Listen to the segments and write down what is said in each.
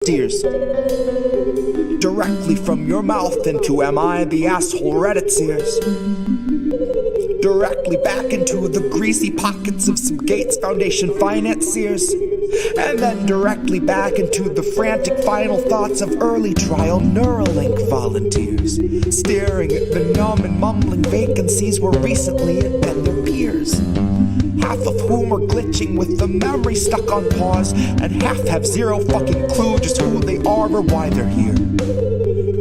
Steers directly from your mouth into am I the asshole Reddit's ears. Directly back into the greasy pockets of some Gates Foundation financiers. And then directly back into the frantic final thoughts of early trial Neuralink volunteers, staring at the numb and mumbling vacancies where recently had been their peers. Half of whom are glitching with the memory stuck on pause, and half have zero fucking clue just who they are or why they're here.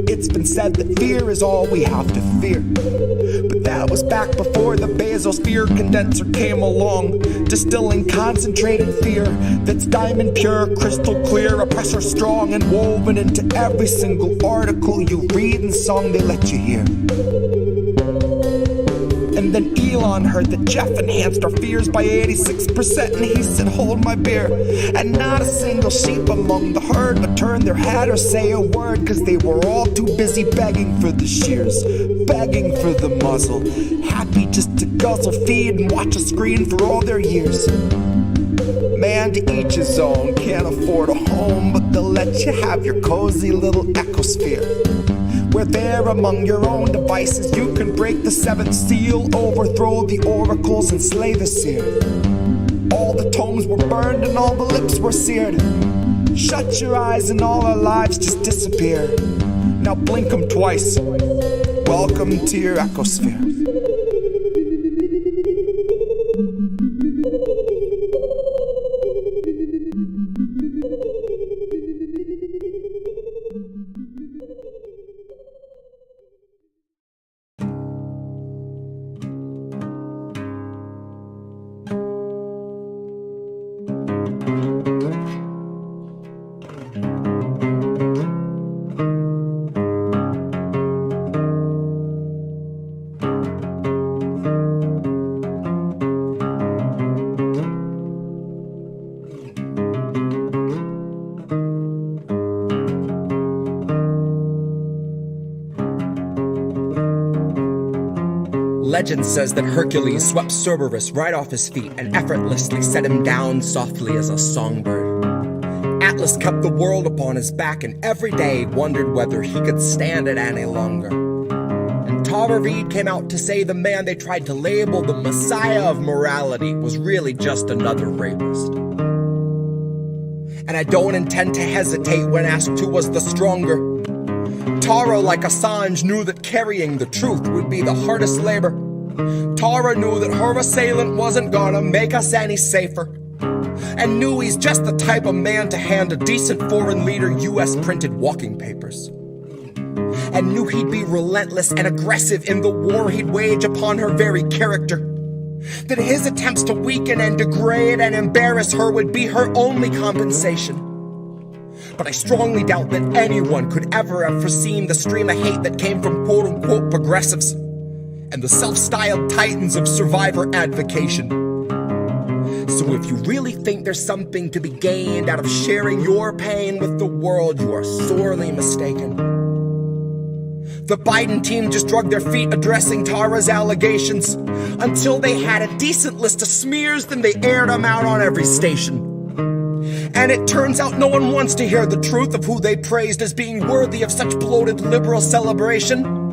It's been said that fear is all we have to fear, but that was back before the Bezos fear condenser came along, distilling concentrated fear that's diamond pure, crystal clear, oppressor strong, and woven into every single article you read and song they let you hear. And then Elon heard that Jeff enhanced our fears by 86%, and he said, hold my beer. And not a single sheep among the herd would turn their head or say a word, cause they were all too busy begging for the shears, begging for the muzzle, happy just to guzzle, feed, and watch a screen for all their years. Man, to each his own, can't afford a home, but they'll let you have your cozy little ecosphere, where there among your own devices you can break the seventh seal, overthrow the oracles, and slay the seer. All the tomes were burned and all the lips were seared. Shut your eyes and all our lives just disappear. Now blink 'em twice. Welcome to your ecosphere. Legend says that Hercules swept Cerberus right off his feet and effortlessly set him down softly as a songbird. Atlas kept the world upon his back and every day wondered whether he could stand it any longer. And Reade came out to say the man they tried to label the messiah of morality was really just another rapist. And I don't intend to hesitate when asked who was the stronger. Tara, like Assange, knew that carrying the truth would be the hardest labor. Tara knew that her assailant wasn't gonna make us any safer, and knew he's just the type of man to hand a decent foreign leader US printed walking papers, and knew he'd be relentless and aggressive in the war he'd wage upon her very character, that his attempts to weaken and degrade and embarrass her would be her only compensation. But I strongly doubt that anyone could ever have foreseen the stream of hate that came from quote-unquote progressives and the self-styled titans of survivor advocation. So if you really think there's something to be gained out of sharing your pain with the world, you are sorely mistaken. The Biden team just dragged their feet addressing Tara's allegations. Until they had a decent list of smears, then they aired them out on every station. And it turns out no one wants to hear the truth of who they praised as being worthy of such bloated liberal celebration.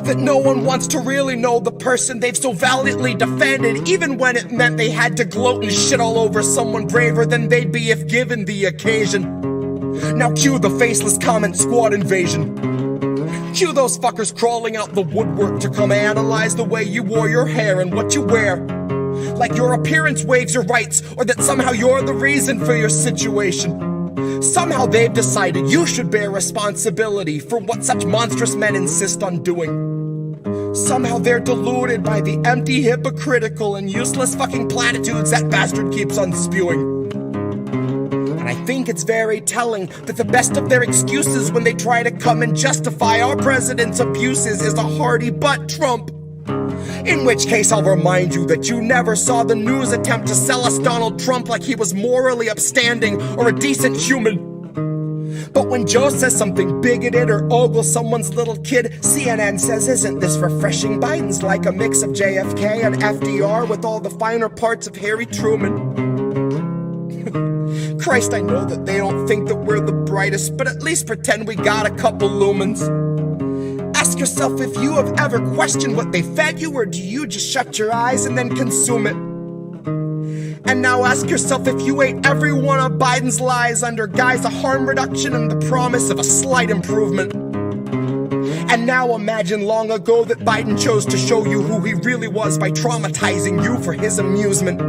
That no one wants to really know the person they've so valiantly defended, even when it meant they had to gloat and shit all over someone braver than they'd be if given the occasion. Now cue the faceless comment squad invasion. Cue those fuckers crawling out the woodwork to come analyze the way you wore your hair and what you wear. Like your appearance waives your rights, or that somehow you're the reason for your situation. Somehow they've decided you should bear responsibility for what such monstrous men insist on doing. Somehow they're deluded by the empty, hypocritical, and useless fucking platitudes that bastard keeps on spewing. And I think it's very telling that the best of their excuses when they try to come and justify our president's abuses is a hearty butt Trump. In which case I'll remind you that you never saw the news attempt to sell us Donald Trump like he was morally upstanding or a decent human. But when Joe says something bigoted or ogles someone's little kid, CNN says, isn't this refreshing? Biden's like a mix of JFK and FDR with all the finer parts of Harry Truman. Christ, I know that they don't think that we're the brightest, but at least pretend we got a couple lumens. Ask yourself if you have ever questioned what they fed you, or do you just shut your eyes and then consume it? And now ask yourself if you ate every one of Biden's lies under guise of harm reduction and the promise of a slight improvement. And now imagine long ago that Biden chose to show you who he really was by traumatizing you for his amusement.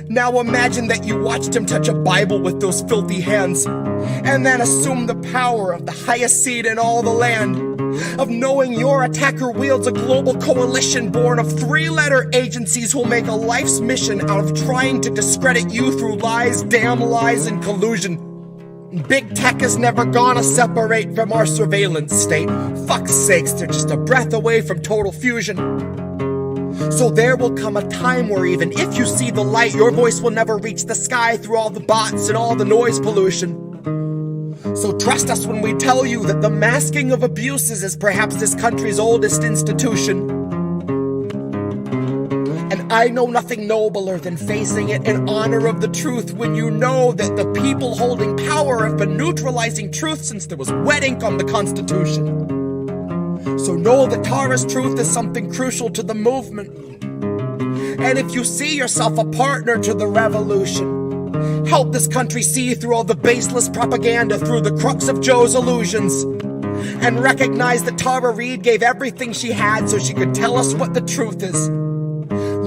Now imagine that you watched him touch a Bible with those filthy hands, and then assume the power of the highest seat in all the land, of knowing your attacker wields a global coalition born of 3-letter agencies who'll make a life's mission out of trying to discredit you through lies, damn lies, and collusion. Big tech is never gonna separate from our surveillance state. Fuck's sakes, they're just a breath away from total fusion. So there will come a time where even if you see the light, your voice will never reach the sky through all the bots and all the noise pollution. So trust us when we tell you that the masking of abuses is perhaps this country's oldest institution. And I know nothing nobler than facing it in honor of the truth when you know that the people holding power have been neutralizing truth since there was wet ink on the Constitution. So know that Tara's truth is something crucial to the movement. And if you see yourself a partner to the revolution, help this country see through all the baseless propaganda through the crux of Joe's illusions. And recognize that Tara Reade gave everything she had so she could tell us what the truth is.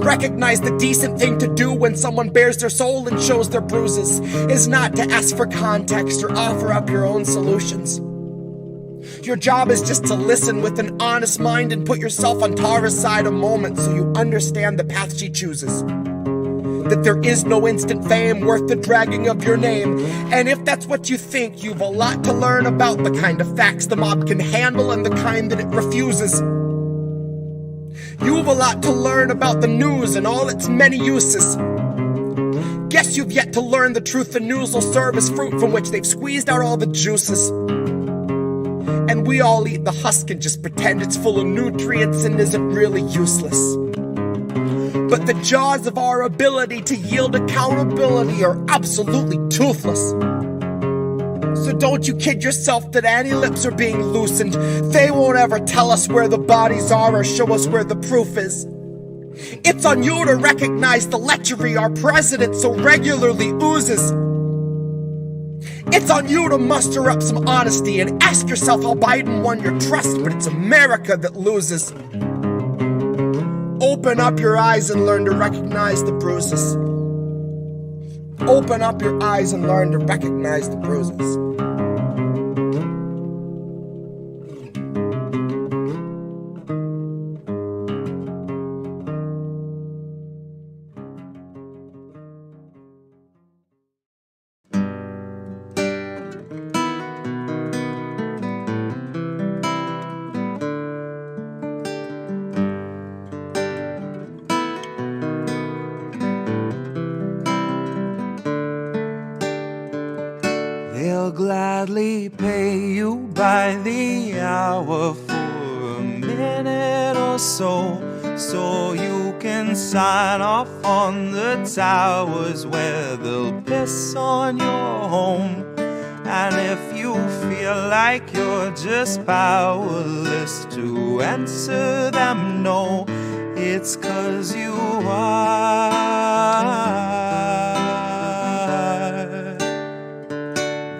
Recognize the decent thing to do when someone bears their soul and shows their bruises is not to ask for context or offer up your own solutions. Your job is just to listen with an honest mind and put yourself on Tara's side a moment so you understand the path she chooses. That there is no instant fame worth the dragging of your name. And if that's what you think, you've a lot to learn about the kind of facts the mob can handle and the kind that it refuses. You've a lot to learn about the news and all its many uses. Guess you've yet to learn the truth the news will serve as fruit from which they've squeezed out all the juices. And we all eat the husk and just pretend it's full of nutrients and isn't really useless. But the jaws of our ability to yield accountability are absolutely toothless. So don't you kid yourself that any lips are being loosened. They won't ever tell us where the bodies are or show us where the proof is. It's on you to recognize the lechery our president so regularly oozes. It's on you to muster up some honesty and ask yourself how Biden won your trust, but it's America that loses. Open up your eyes and learn to recognize the bruises. Open up your eyes and learn to recognize the bruises. They'll gladly pay you by the hour for a minute or so, so you can sign off on the towers where they'll piss on your home. And if you feel like you're just powerless to answer them no, it's 'cause you are.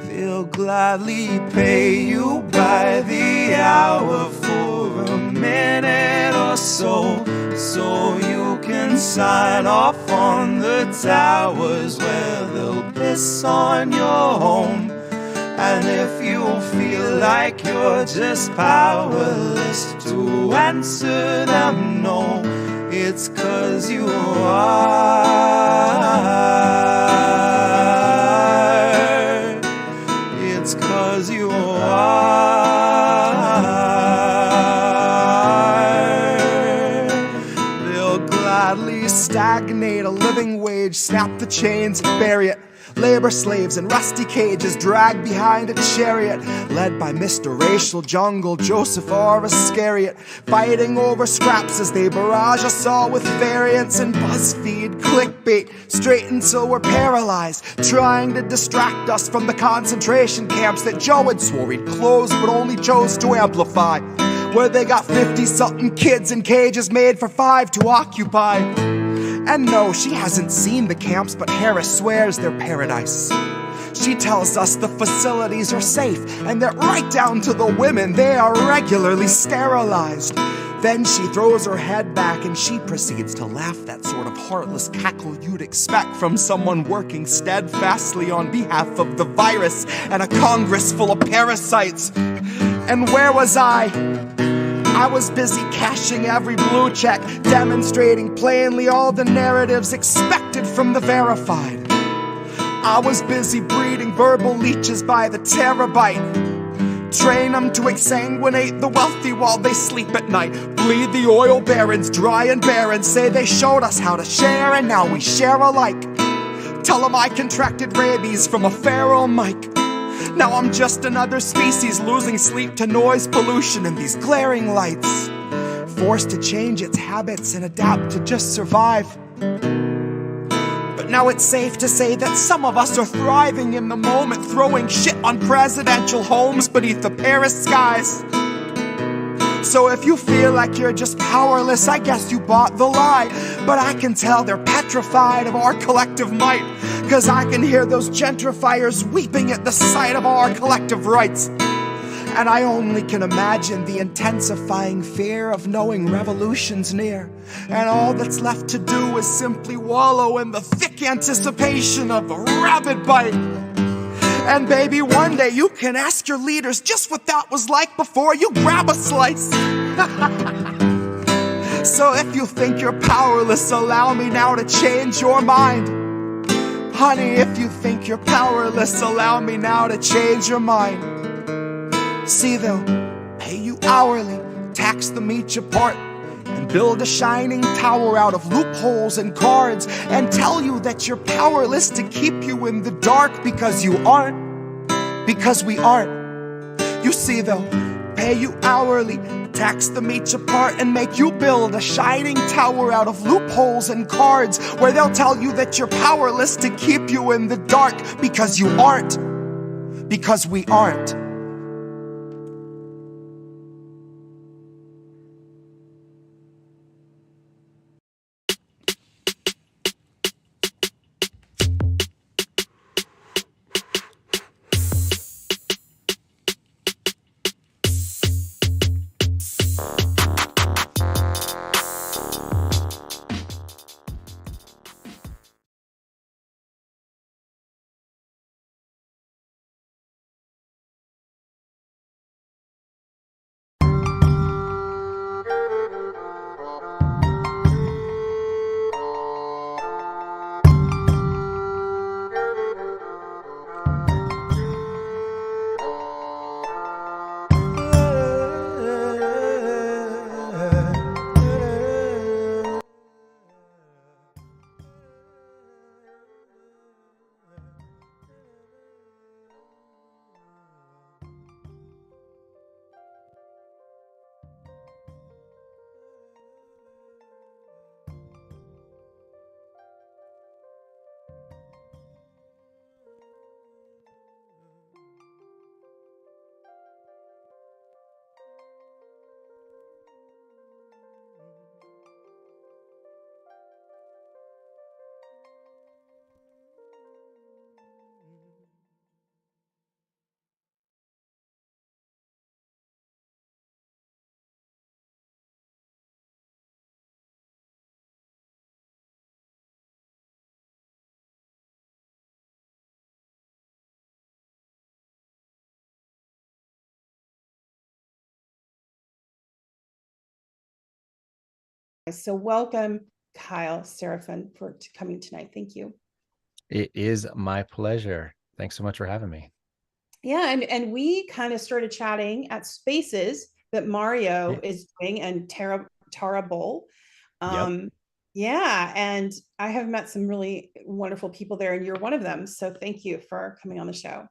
They'll gladly pay you by the hour for a minute or so, so you can sign off on the towers where they'll piss on your home. And if you feel like you're just powerless to answer them no, it's 'cause you are. It's 'cause you are. They'll gladly stagnate a living wage, snap the chains, bury it. Labor slaves in rusty cages dragged behind a chariot, led by Mr. Racial Jungle, Joseph R. Iscariot, fighting over scraps as they barrage us all with variants and BuzzFeed clickbait, straight until we're paralyzed, trying to distract us from the concentration camps that Joe had swore he'd close but only chose to amplify, where they got 50-something kids in cages made for 5 to occupy. And no, she hasn't seen the camps, but Harris swears they're paradise. She tells us the facilities are safe, and that right down to the women, they are regularly sterilized. Then she throws her head back and she proceeds to laugh, that sort of heartless cackle you'd expect from someone working steadfastly on behalf of the virus and a Congress full of parasites. And where was I? I was busy cashing every blue check, demonstrating plainly all the narratives expected from the verified. I was busy breeding verbal leeches by the terabyte. Train them to exsanguinate the wealthy while they sleep at night. Bleed the oil barons dry and barren. Say they showed us how to share and now we share alike. Tell them I contracted rabies from a feral mic. Now I'm just another species losing sleep to noise pollution and these glaring lights. Forced to change its habits and adapt to just survive. But now it's safe to say that some of us are thriving in the moment, throwing shit on presidential homes beneath the Paris skies. So if you feel like you're just powerless, I guess you bought the lie. But I can tell they're petrified of our collective might, 'cause I can hear those gentrifiers weeping at the sight of our collective rights. And I only can imagine the intensifying fear of knowing revolution's near, and all that's left to do is simply wallow in the thick anticipation of a rabid bite. And baby, one day you can ask your leaders just what that was like before you grab a slice. So if you think you're powerless, allow me now to change your mind. Honey, if you think you're powerless, allow me now to change your mind. See, they'll pay you hourly, tax them each apart, and build a shining tower out of loopholes and cards, and tell you that you're powerless to keep you in the dark, because you aren't, because we aren't. You see, they'll pay you hourly, tax them each apart, and make you build a shining tower out of loopholes and cards, where they'll tell you that you're powerless to keep you in the dark, because you aren't, because we aren't. So welcome, Kyle Seraphin, for coming tonight. Thank you. It is my pleasure. Thanks so much for having me. Yeah, and we kind of started chatting at spaces that Mario is doing, and Tara Bull. Yep. Yeah, and I have met some really wonderful people there, and you're one of them. So thank you for coming on the show.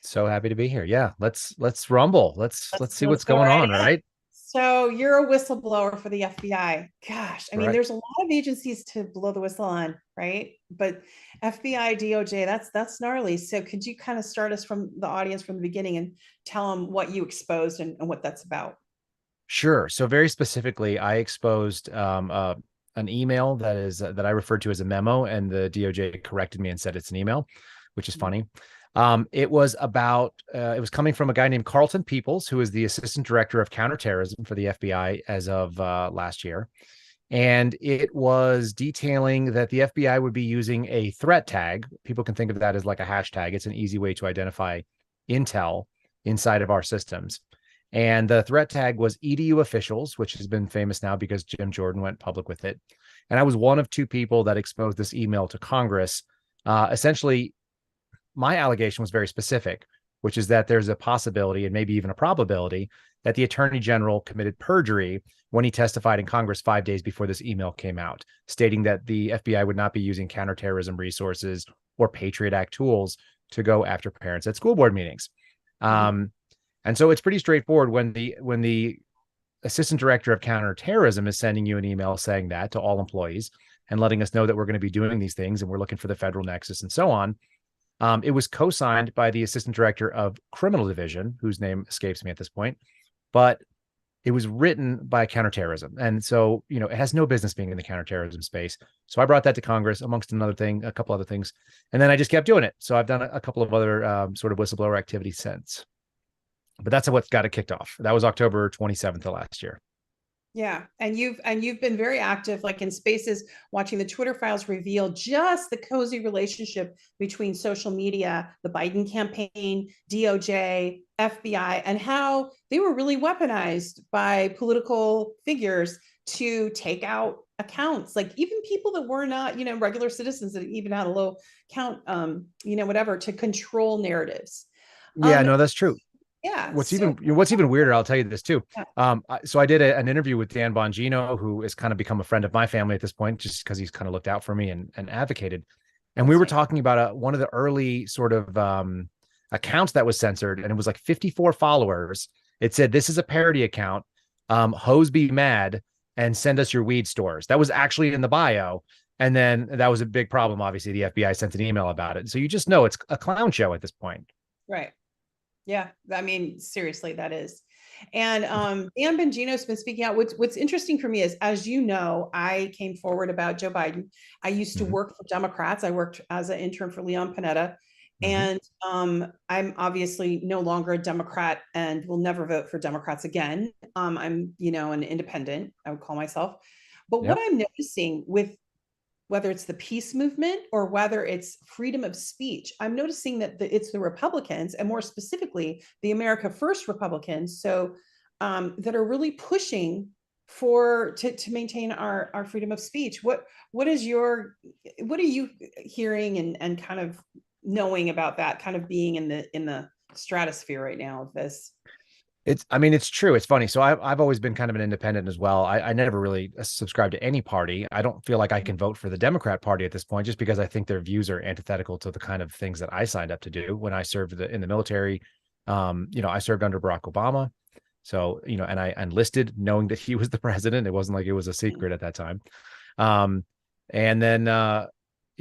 So happy to be here. Yeah, let's rumble. Let's see Let's what's go going right on, in. right? So you're a whistleblower for the FBI. Gosh, I mean, Right. there's a lot of agencies to blow the whistle on, right? But FBI, DOJ, that's gnarly. So could you kind of start us from the audience from the beginning and tell them what you exposed and what that's about? Sure. So very specifically, I exposed an email that I referred to as a memo, and the DOJ corrected me and said it's an email, which is funny. It was about it was coming from a guy named Carlton Peoples, who is the assistant director of counterterrorism for the FBI as of last year. And it was detailing that the FBI would be using a threat tag. People can think of that as like a hashtag. It's an easy way to identify intel inside of our systems. And the threat tag was EDU officials, which has been famous now because Jim Jordan went public with it. And I was one of two people that exposed this email to Congress. Essentially, my allegation was very specific, which is that there's a possibility and maybe even a probability that the attorney general committed perjury when he testified in Congress 5 days before this email came out, stating that the FBI would not be using counterterrorism resources or Patriot Act tools to go after parents at school board meetings. And so it's pretty straightforward when the assistant director of counterterrorism is sending you an email saying that to all employees and letting us know that we're going to be doing these things and we're looking for the federal nexus and so on. It was co-signed by the assistant director of criminal division, whose name escapes me at this point, but it was written by counterterrorism. And so, it has no business being in the counterterrorism space. So I brought that to Congress amongst a couple other things. And then I just kept doing it. So I've done a couple of other sort of whistleblower activities since. But that's what got it kicked off. That was October 27th of last year. Yeah, and you've been very active, like in spaces, watching the Twitter files reveal just the cozy relationship between social media, the Biden campaign, DOJ, FBI, and how they were really weaponized by political figures to take out accounts, like even people that were not, regular citizens that even had a low count, whatever, to control narratives. Yeah, no, that's true. Yeah. What's even weirder, I'll tell you this too. Yeah. So I did an interview with Dan Bongino, who has kind of become a friend of my family at this point, just because he's kind of looked out for me and advocated. And we were talking about one of the early sort of accounts that was censored, and it was like 54 followers. It said, "This is a parody account. Hoes be mad and send us your weed stores." That was actually in the bio. And then that was a big problem. Obviously, the FBI sent an email about it. So you just know it's a clown show at this point. Right. Yeah, I mean, seriously, that is. And Dan Bongino's been speaking out. What's interesting for me is, as you know, I came forward about Joe Biden. I used to work for Democrats. I worked as an intern for Leon Panetta. And I'm obviously no longer a Democrat and will never vote for Democrats again. I'm, an independent, I would call myself. But what I'm noticing with whether it's the peace movement or whether it's freedom of speech, I'm noticing that it's the Republicans, and more specifically, the America First Republicans, so that are really pushing to maintain our freedom of speech. What are you hearing and kind of knowing about that, kind of being in the stratosphere right now of this? It's true. It's funny. So I've always been kind of an independent as well. I never really subscribed to any party. I don't feel like I can vote for the Democrat Party at this point, just because I think their views are antithetical to the kind of things that I signed up to do when I served in the military. I served under Barack Obama. So, and I enlisted knowing that he was the president. It wasn't like it was a secret at that time. And then,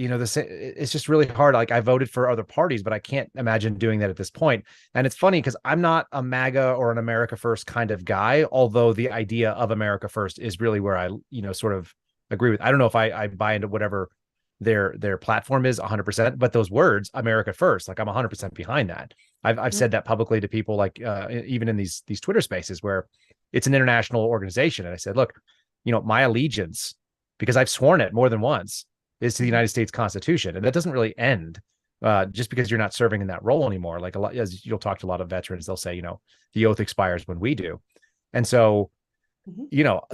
it's just really hard. Like, I voted for other parties, but I can't imagine doing that at this point. And it's funny because I'm not a MAGA or an America First kind of guy, although the idea of America First is really where I, sort of agree with. I don't know if I buy into whatever their platform is 100%, but those words, America First, like I'm 100% behind that. I've said that publicly to people, like even in these Twitter spaces where it's an international organization. And I said, look, my allegiance, because I've sworn it more than once, is to the United States Constitution. And that doesn't really end just because you're not serving in that role anymore. Like, as you'll talk to a lot of veterans, they'll say, the oath expires when we do. And so,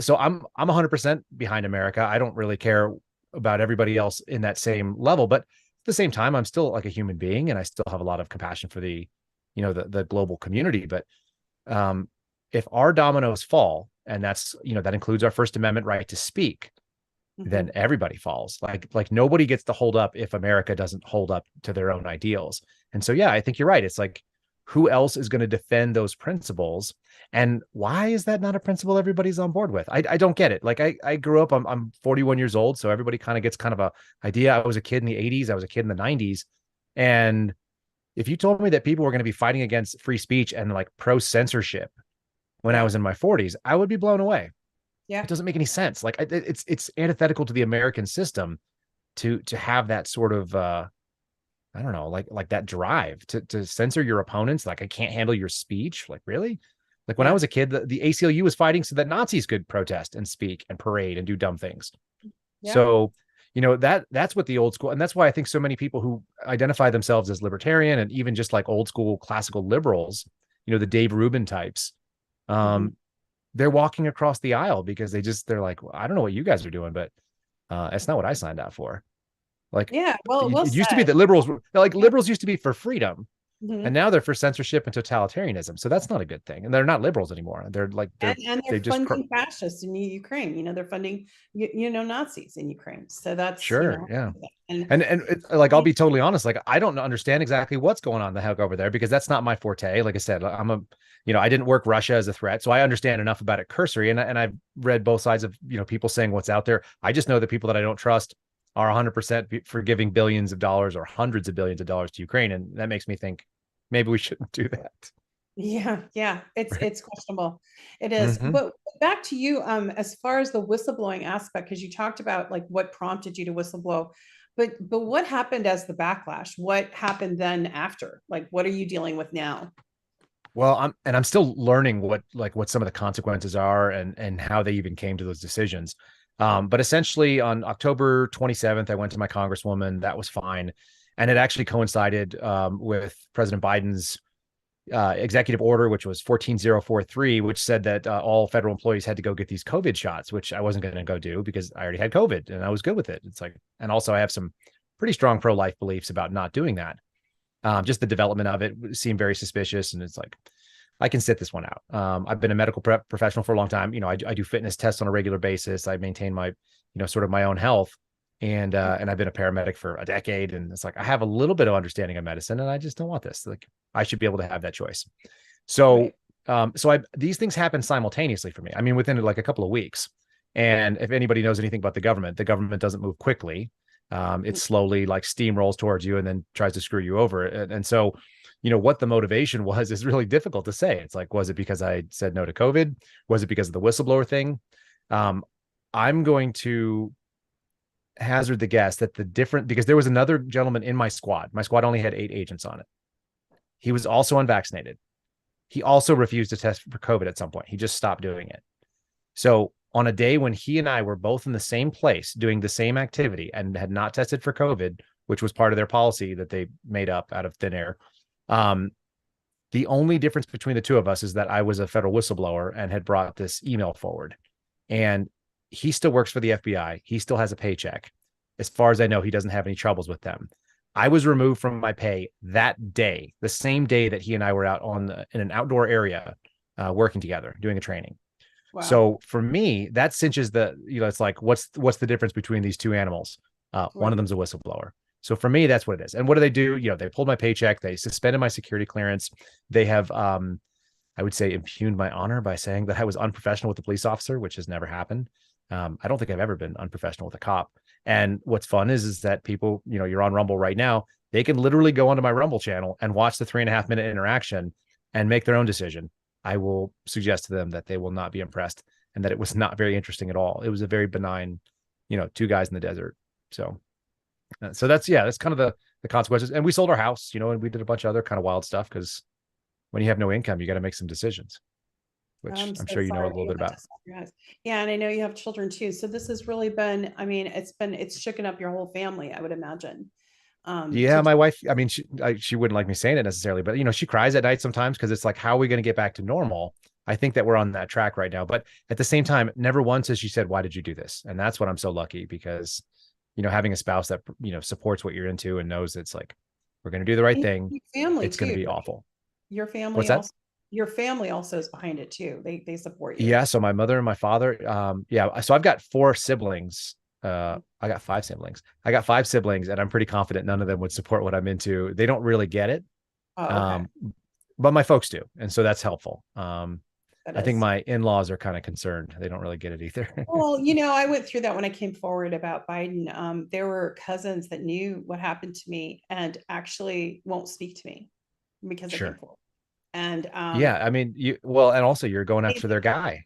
so I'm 100% behind America. I don't really care about everybody else in that same level, but at the same time, I'm still like a human being, and I still have a lot of compassion for the global community. But if our dominoes fall, and that's, that includes our First Amendment right to speak, then everybody falls. Like nobody gets to hold up if America doesn't hold up to their own ideals. And so, yeah, I think you're right. It's like, who else is going to defend those principles? And why is that not a principle everybody's on board with? I don't get it. Like I grew up, I'm 41 years old. So everybody kind of gets kind of a idea. I was a kid in the 80s. I was a kid in the 90s. And if you told me that people were going to be fighting against free speech and like pro censorship when I was in my 40s, I would be blown away. Yeah. It doesn't make any sense. Like it's antithetical to the American system to have that sort of I don't know, like that drive to censor your opponents. Like, I can't handle your speech. Like, really? Like when I was a kid, the ACLU was fighting so that Nazis could protest and speak and parade and do dumb things. Yeah. So, you know, that's what the old school, and that's why I think so many people who identify themselves as libertarian and even just like old school classical liberals, you know, the Dave Rubin types, they're walking across the aisle because they're like, well, I don't know what you guys are doing, but it's not what I signed out for. Like, yeah, well, it used to be that liberals were like, liberals used to be for freedom, and now they're for censorship and totalitarianism. So that's not a good thing. And they're not liberals anymore. They're like, they're funding fascists in Ukraine. You know, they're funding, you know, Nazis in Ukraine. So that's sure, you know, yeah. And like, I'll be totally honest. Like, I don't understand exactly what's going on the heck over there, because that's not my forte. Like I said, I didn't work Russia as a threat, so I understand enough about it cursory. And I've read both sides of, you know, people saying what's out there. I just know that people that I don't trust are 100% for giving billions of dollars or hundreds of billions of dollars to Ukraine. And that makes me think maybe we shouldn't do that. Yeah. It's questionable. It is. But back to you, as far as the whistleblowing aspect, because you talked about like what prompted you to whistleblow, but what happened as the backlash? What happened then after? Like, what are you dealing with now? Well, I'm still learning what some of the consequences are and how they even came to those decisions. But essentially on October 27th, I went to my congresswoman. That was fine. And it actually coincided with President Biden's executive order, which was 14043, which said that all federal employees had to go get these COVID shots, which I wasn't going to go do because I already had COVID and I was good with it. It's like, and also I have some pretty strong pro-life beliefs about not doing that. Just the development of it seemed very suspicious. And it's like, I can sit this one out. I've been a medical professional for a long time. You know, I do fitness tests on a regular basis. I maintain my, you know, sort of my own health. And I've been a paramedic for a decade. And it's like, I have a little bit of understanding of medicine and I just don't want this. Like, I should be able to have that choice. So, these things happen simultaneously for me. I mean, within like a couple of weeks. And if anybody knows anything about the government doesn't move quickly. It slowly like steamrolls towards you and then tries to screw you over. And so, you know, what the motivation was is really difficult to say. It's like, was it because I said no to COVID? Was it because of the whistleblower thing? I'm going to hazard the guess that because there was another gentleman in my squad. My squad only had 8 agents on it. He was also unvaccinated. He also refused to test for COVID at some point. He just stopped doing it. So on a day when he and I were both in the same place doing the same activity and had not tested for COVID, which was part of their policy that they made up out of thin air. The only difference between the two of us is that I was a federal whistleblower and had brought this email forward, and he still works for the FBI. He still has a paycheck. As far as I know, he doesn't have any troubles with them. I was removed from my pay that day, the same day that he and I were out in an outdoor area, working together, doing a training. Wow. So for me, that cinches it's like, what's the difference between these two animals? One of them's a whistleblower. So for me, that's what it is. And what do? You know, they pulled my paycheck. They suspended my security clearance. They have, I would say, impugned my honor by saying that I was unprofessional with the police officer, which has never happened. I don't think I've ever been unprofessional with a cop. And what's fun is that people, you know, you're on Rumble right now. They can literally go onto my Rumble channel and watch the 3.5 minute interaction and make their own decision. I will suggest to them that they will not be impressed and that it was not very interesting at all. It was a very benign, you know, 2 guys in the desert. So that's kind of the consequences. And we sold our house, you know, and we did a bunch of other kind of wild stuff because when you have no income, you got to make some decisions, which I'm sure you know a little bit about. Yeah. And I know you have children too. So this has really been, I mean, it's shaken up your whole family, I would imagine. Yeah, my wife, I mean, she wouldn't like me saying it necessarily, but you know, she cries at night sometimes because it's like, how are we going to get back to normal? I think that we're on that track right now, but at the same time, never once has she said, why did you do this? And that's what I'm so lucky because, you know, having a spouse that, you know, supports what you're into and knows it's like, we're going to do the right thing. It's going to be awful. Your family. What's that? Your family also is behind it too. They support you. Yeah. So my mother and my father, so I've got 4 siblings. I got 5 siblings. I got 5 siblings, and I'm pretty confident none of them would support what I'm into. They don't really get it. Oh, okay. But my folks do. And so that's helpful. That I think is. my in-laws are kind of concerned. They don't really get it either. Well, I went through that when I came forward about Biden. There were cousins that knew what happened to me and actually won't speak to me because I came Sure. forward. And Yeah, I mean, and also you're going after their guy.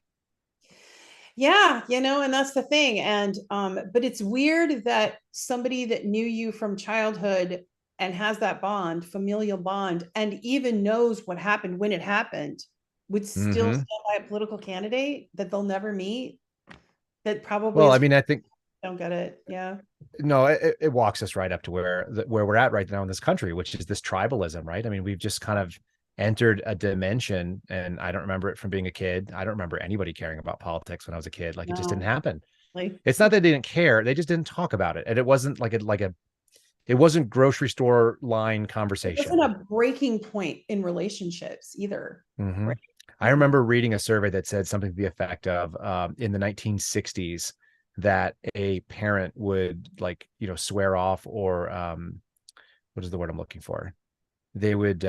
yeah, and that's the thing. And but it's weird that somebody that knew you from childhood and has that bond, familial bond, and even knows what happened when it happened, would still stand by a political candidate that they'll never meet. That probably Well, I mean, I think don't get it. Yeah. no, it walks us right up to where we're at right now in this country, which is this tribalism, right? I mean, we've just kind of entered a dimension, and I don't remember it from being a kid. I don't remember anybody caring about politics when I was a kid. Like, it just didn't happen. Like, It's not that they didn't care; they just didn't talk about it, and it wasn't it wasn't grocery store line it conversation. wasn't a breaking point in relationships either. Mm-hmm. Right? I remember reading a survey that said something to the effect of in the 1960s that a parent would swear off, or what is the word I'm looking for? They would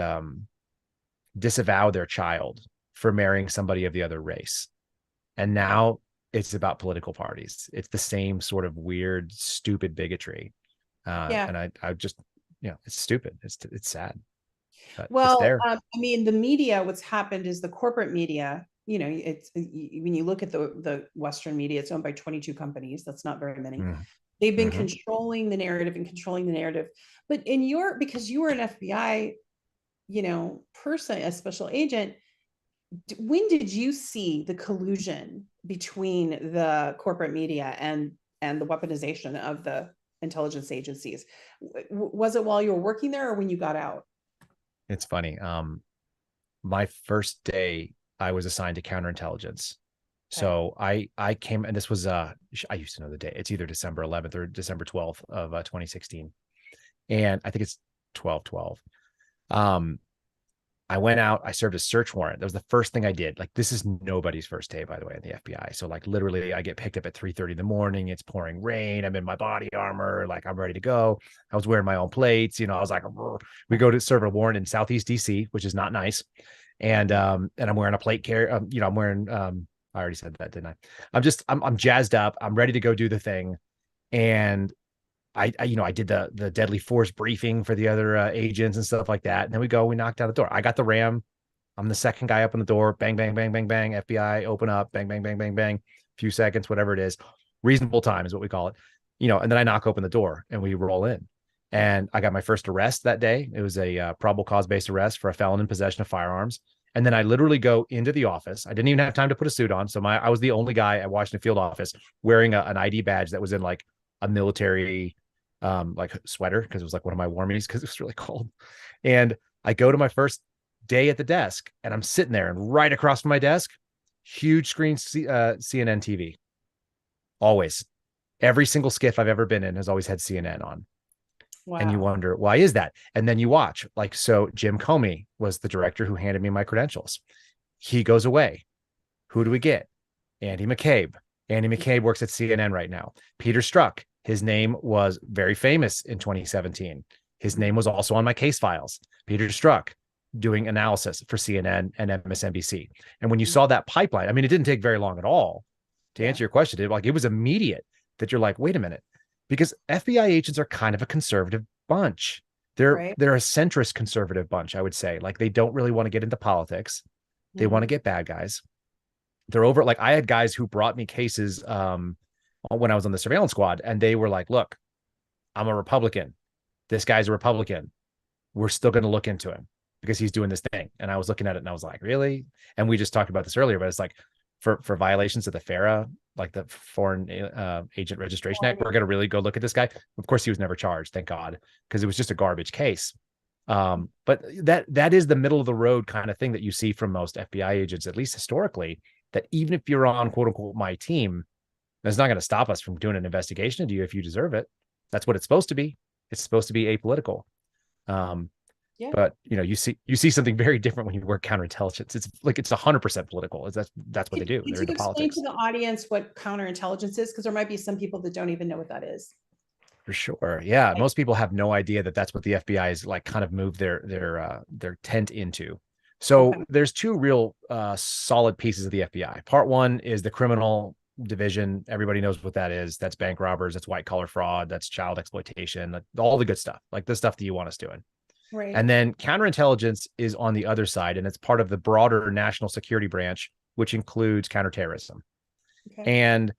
disavow their child for marrying somebody of the other race. And now it's about political parties. It's the same sort of weird, stupid bigotry. Yeah. And I just, it's stupid. It's sad. Well, it's there. I mean, the media, what's happened is the corporate media, it's when you look at the Western media, it's owned by 22 companies. That's not very many. They've been controlling the narrative and controlling the narrative. But because you were an FBI, person, a special agent, when did you see the collusion between the corporate media and the weaponization of the intelligence agencies? Was it while you were working there or when you got out? It's funny. My first day, I was assigned to counterintelligence. So I came, and this was I used to know the day. It's either December 11th or December 12th of 2016, and I think it's 12/12. I went out, I served a search warrant. That was the first thing I did. Like, this is nobody's first day, by the way, in the FBI. So like, literally, I get picked up at 3:30 in the morning. It's pouring rain. I'm in my body armor. Like, I'm ready to go. I was wearing my own plates. I was like, we go to serve a warrant in Southeast DC, which is not nice. And I'm wearing a plate carrier. I'm wearing, I already said that, didn't I? I'm jazzed up. I'm ready to go do the thing. And I did the deadly force briefing for the other agents and stuff like that. And then we knock down the door. I got the RAM. I'm the second guy up in the door. Bang, bang, bang, bang, bang. FBI, open up. Bang, bang, bang, bang, bang. Few seconds, whatever it is. Reasonable time is what we call it. And then I knock open the door and we roll in. And I got my first arrest that day. It was a probable cause-based arrest for a felon in possession of firearms. And then I literally go into the office. I didn't even have time to put a suit on. So I was the only guy at Washington Field office wearing an ID badge that was in like a military sweater, because it was like one of my warmies because it was really cold. And I go to my first day at the desk, and I'm sitting there, and right across from my desk, huge screen CNN TV. Always. Every single skiff I've ever been in has always had CNN on. Wow. And you wonder, why is that? And then you watch, so Jim Comey was the director who handed me my credentials. He goes away. Who do we get? Andy McCabe. Andy McCabe works at CNN right now. Peter Strzok. His name was very famous in 2017. His name was also on my case files. Peter Strzok doing analysis for CNN and MSNBC. And when you saw that pipeline, I mean, it didn't take very long at all to answer your question. It was immediate that you're like, wait a minute, because FBI agents are kind of a conservative bunch. They're a centrist conservative bunch, I would say. Like, they don't really want to get into politics. They want to get bad guys. They're over. Like, I had guys who brought me cases when I was on the surveillance squad, and they were like, look, I'm a Republican. This guy's a Republican. We're still going to look into him because he's doing this thing. And I was looking at it and I was like, really? And we just talked about this earlier, but it's like for violations of the FARA, like the Foreign Agent Registration Act, we're going to really go look at this guy. Of course, he was never charged, thank God, because it was just a garbage case. But that is the middle of the road kind of thing that you see from most FBI agents, at least historically, that even if you're on quote unquote my team, that's not going to stop us from doing an investigation into you if you deserve it. That's what it's supposed to be. It's supposed to be apolitical. Yeah. But you see something very different when you work counterintelligence. It's like it's 100% political. That's what they do. Could They're you into explain politics. to the audience what counterintelligence is? Because there might be some people that don't even know what that is. For sure. Yeah. Most people have no idea that that's what the FBI is like kind of moved their tent into. So Okay. there's two real solid pieces of the FBI. Part one is the criminal division. Everybody knows what that is. That's bank robbers. That's white collar fraud. That's child exploitation. All the good stuff, like the stuff that you want us doing. Right. And then counterintelligence is on the other side, and it's part of the broader national security branch, which includes counterterrorism. Okay. And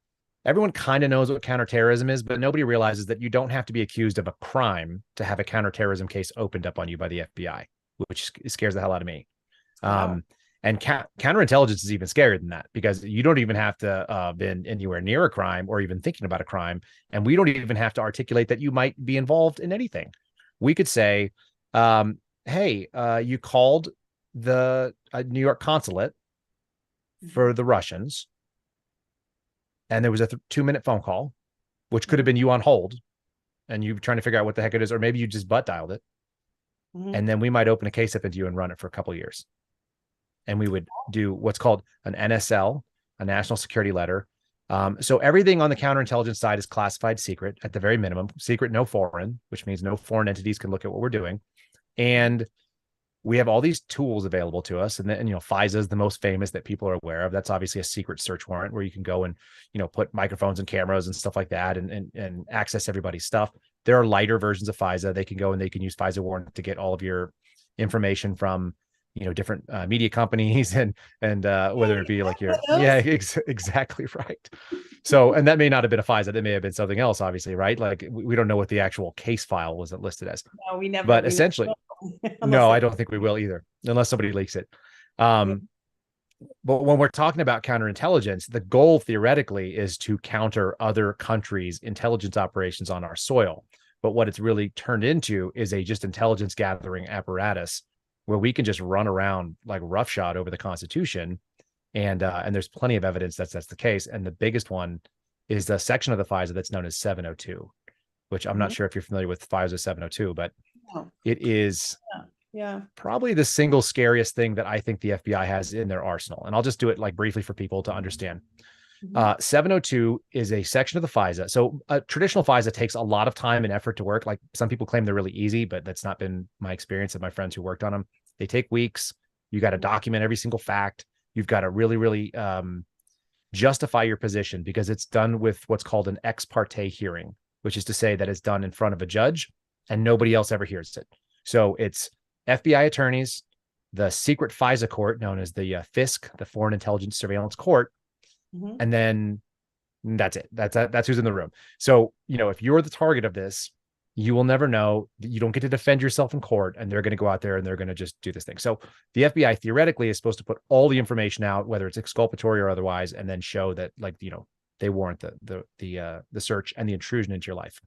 everyone kind of knows what counterterrorism is, but nobody realizes that you don't have to be accused of a crime to have a counterterrorism case opened up on you by the FBI, which scares the hell out of me. Wow. And counterintelligence is even scarier than that, because you don't even have to been anywhere near a crime or even thinking about a crime. And we don't even have to articulate that you might be involved in anything. We could say, hey, you called the New York consulate for the Russians, and there was a 2-minute phone call, which could have been you on hold and you trying to figure out what the heck it is, or maybe you just butt dialed it. Mhm. And then we might open a case up into you and run it for a couple of years. And we would do what's called an NSL, a national security letter. So everything on the counterintelligence side is classified secret at the very minimum, secret, no foreign, which means no foreign entities can look at what we're doing. And we have all these tools available to us. And then, FISA is the most famous that people are aware of. That's obviously a secret search warrant where you can go and, put microphones and cameras and stuff like that and access everybody's stuff. There are lighter versions of FISA. They can go and they can use FISA warrant to get all of your information from, different media companies and whether it be like your, exactly right. So, and that may not have been a FISA. That may have been something else, obviously, right? Like we don't know what the actual case file was listed as. No, we never. But we essentially, never no, I don't think we will either, unless somebody leaks it. But when we're talking about counterintelligence, the goal theoretically is to counter other countries' intelligence operations on our soil. But what it's really turned into is a just intelligence gathering apparatus where we can just run around like roughshod over the Constitution. And there's plenty of evidence that's the case. And the biggest one is the section of the FISA that's known as 702, which I'm not sure if you're familiar with FISA 702, but it is probably the single scariest thing that I think the FBI has in their arsenal. And I'll just do it like briefly for people to understand. 702 is a section of the FISA. So a traditional FISA takes a lot of time and effort to work. Like some people claim they're really easy, but that's not been my experience of my friends who worked on them. They take weeks. You got to document every single fact. You've got to really, really justify your position, because it's done with what's called an ex parte hearing, which is to say that it's done in front of a judge and nobody else ever hears it. So it's FBI attorneys, the secret FISA court known as the FISC, the Foreign Intelligence Surveillance Court, and then that's it. That's who's in the room. So, if you're the target of this, you will never know. You don't get to defend yourself in court, and they're going to go out there and they're going to just do this thing. So the FBI theoretically is supposed to put all the information out, whether it's exculpatory or otherwise, and then show that, like, they warrant the search and the intrusion into your life.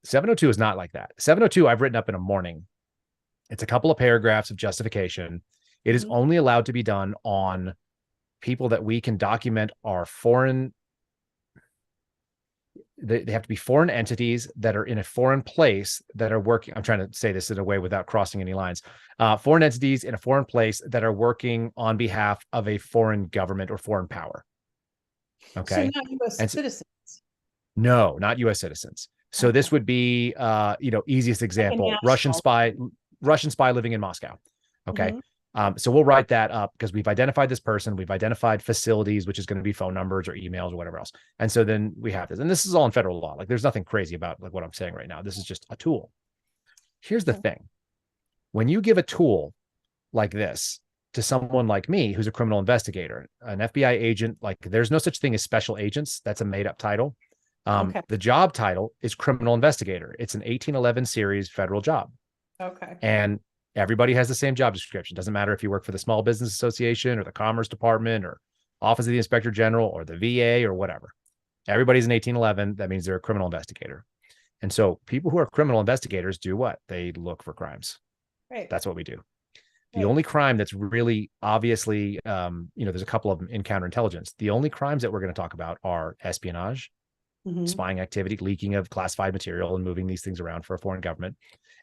702 is not like that. 702 I've written up in a morning. It's a couple of paragraphs of justification. It is only allowed to be done on people that we can document are foreign. They have to be foreign entities that are in a foreign place that are working. I'm trying to say this in a way without crossing any lines. Foreign entities in a foreign place that are working on behalf of a foreign government or foreign power. Okay. So not U.S. citizens. No, not U.S. citizens. So this would be, easiest example, Russian spy living in Moscow. Okay. So we'll write that up because we've identified this person. We've identified facilities, which is going to be phone numbers or emails or whatever else. And so then we have this, and this is all in federal law. Like there's nothing crazy about like what I'm saying right now. This is just a tool. Here's the thing. When you give a tool like this to someone like me, who's a criminal investigator, an FBI agent, like there's no such thing as special agents. That's a made up title. The job title is criminal investigator. It's an 1811 series federal job. Okay. And everybody has the same job description. Doesn't matter if you work for the Small Business Association or the Commerce Department or Office of the Inspector General or the VA or whatever. Everybody's an 1811. That means they're a criminal investigator. And so people who are criminal investigators do what? They look for crimes. Right. That's what we do. The only crime that's really obviously, there's a couple of them in counterintelligence. The only crimes that we're going to talk about are espionage spying activity, leaking of classified material and moving these things around for a foreign government.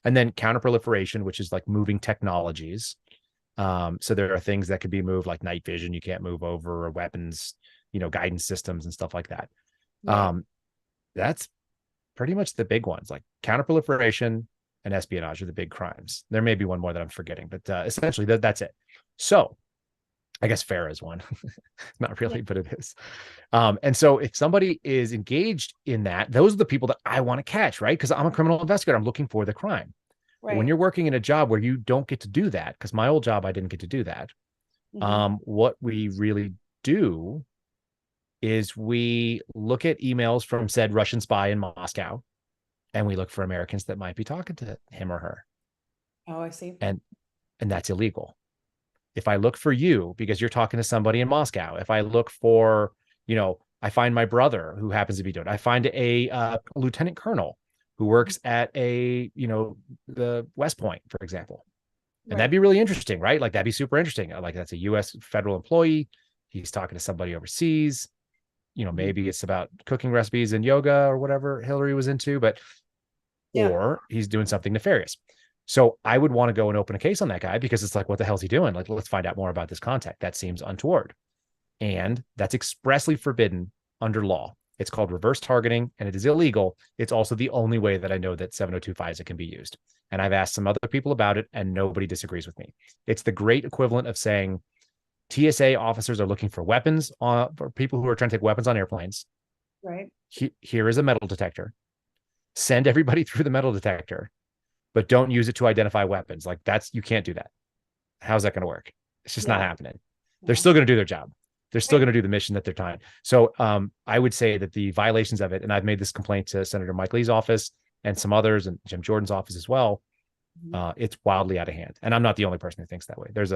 And then counterproliferation, which is like moving technologies. So there are things that could be moved like night vision, you can't move over, or weapons, guidance systems and stuff like that. Right. That's pretty much the big ones. Like counterproliferation and espionage are the big crimes. There may be one more that I'm forgetting, but essentially that's it. So I guess FARA is one. Not really, but it is. And so if somebody is engaged in that, those are the people that I want to catch, right? Because I'm a criminal investigator. I'm looking for the crime. Right. When you're working in a job where you don't get to do that, because my old job, I didn't get to do that. What we really do is we look at emails from said Russian spy in Moscow, and we look for Americans that might be talking to him or her. Oh, I see. And that's illegal. If I look for you because you're talking to somebody in Moscow, if I look for, I find my brother who happens to be doing it. I find a lieutenant colonel who works at the West Point, for example. And that'd be really interesting, right? Like that'd be super interesting. Like that's a U.S. federal employee. He's talking to somebody overseas. Maybe it's about cooking recipes and yoga or whatever Hillary was into, or he's doing something nefarious. So I would want to go and open a case on that guy because it's like, what the hell is he doing? Like, let's find out more about this contact. That seems untoward. And that's expressly forbidden under law. It's called reverse targeting and it is illegal. It's also the only way that I know that 702 FISA can be used. And I've asked some other people about it and nobody disagrees with me. It's the great equivalent of saying TSA officers are looking for weapons for people who are trying to take weapons on airplanes. Right. Here is a metal detector. Send everybody through the metal detector, but don't use it to identify weapons. Like you can't do that. How's that going to work? It's just not happening. They're still going to do their job. They're still going to do the mission that they're trying. So I would say that the violations of it, and I've made this complaint to Senator Mike Lee's office and some others and Jim Jordan's office as well. It's wildly out of hand. And I'm not the only person who thinks that way. There's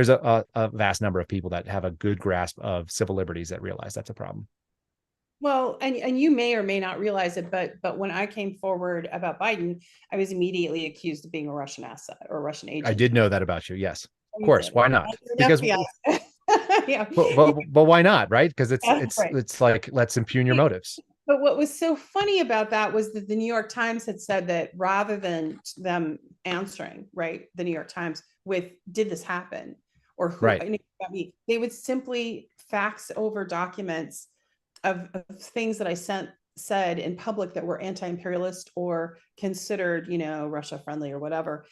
a vast number of people that have a good grasp of civil liberties that realize that's a problem. Well, and you may or may not realize it, but when I came forward about Biden, I was immediately accused of being a Russian asset or a Russian agent. I did know that about you. Yes, of course. Why not? Because but why not? Right? Because it's like, let's impugn your motives. But what was so funny about that was that the New York Times had said that rather than them answering, right, the New York Times with, did this happen? Or who, they would simply fax over documents of things that I said in public that were anti-imperialist or considered, Russia friendly or whatever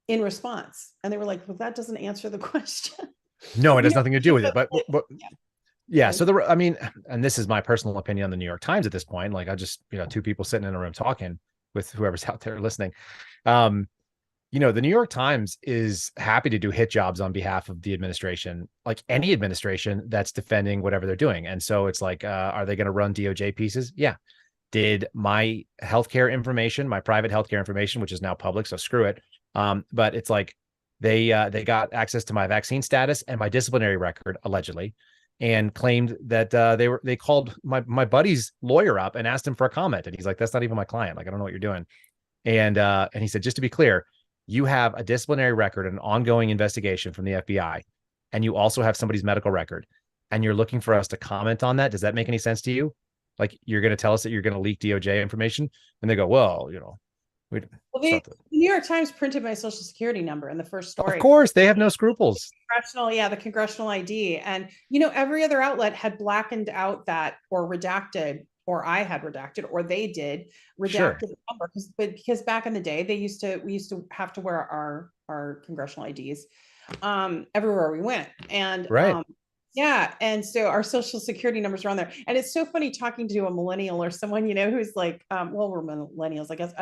in response. And they were like, well, that doesn't answer the question. No, it has nothing to do with it. But yeah. So and this is my personal opinion on the New York Times at this point. Like I just, two people sitting in a room talking with whoever's out there listening. The New York Times is happy to do hit jobs on behalf of the administration, like any administration that's defending whatever they're doing. And so it's like, are they going to run DOJ pieces? Yeah. Did my healthcare information, my private healthcare information, which is now public, so screw it. But it's like they got access to my vaccine status and my disciplinary record, allegedly, and claimed that they called my buddy's lawyer up and asked him for a comment. And he's like, that's not even my client. Like, I don't know what you're doing. And he said, just to be clear, you have a disciplinary record, an ongoing investigation from the FBI, and you also have somebody's medical record, and you're looking for us to comment on that. Does that make any sense to you? Like, you're going to tell us that you're going to leak DOJ information? And they go, well, the New York Times printed my social security number in the first story. Of course, they have no scruples. The congressional ID. And, every other outlet had blackened out that or redacted, or I had redacted, or they did redacted the number because back in the day we used to have to wear our congressional IDs everywhere we went. And and so our social security numbers are on there. And it's so funny talking to a millennial or someone, who's like, we're millennials, I guess,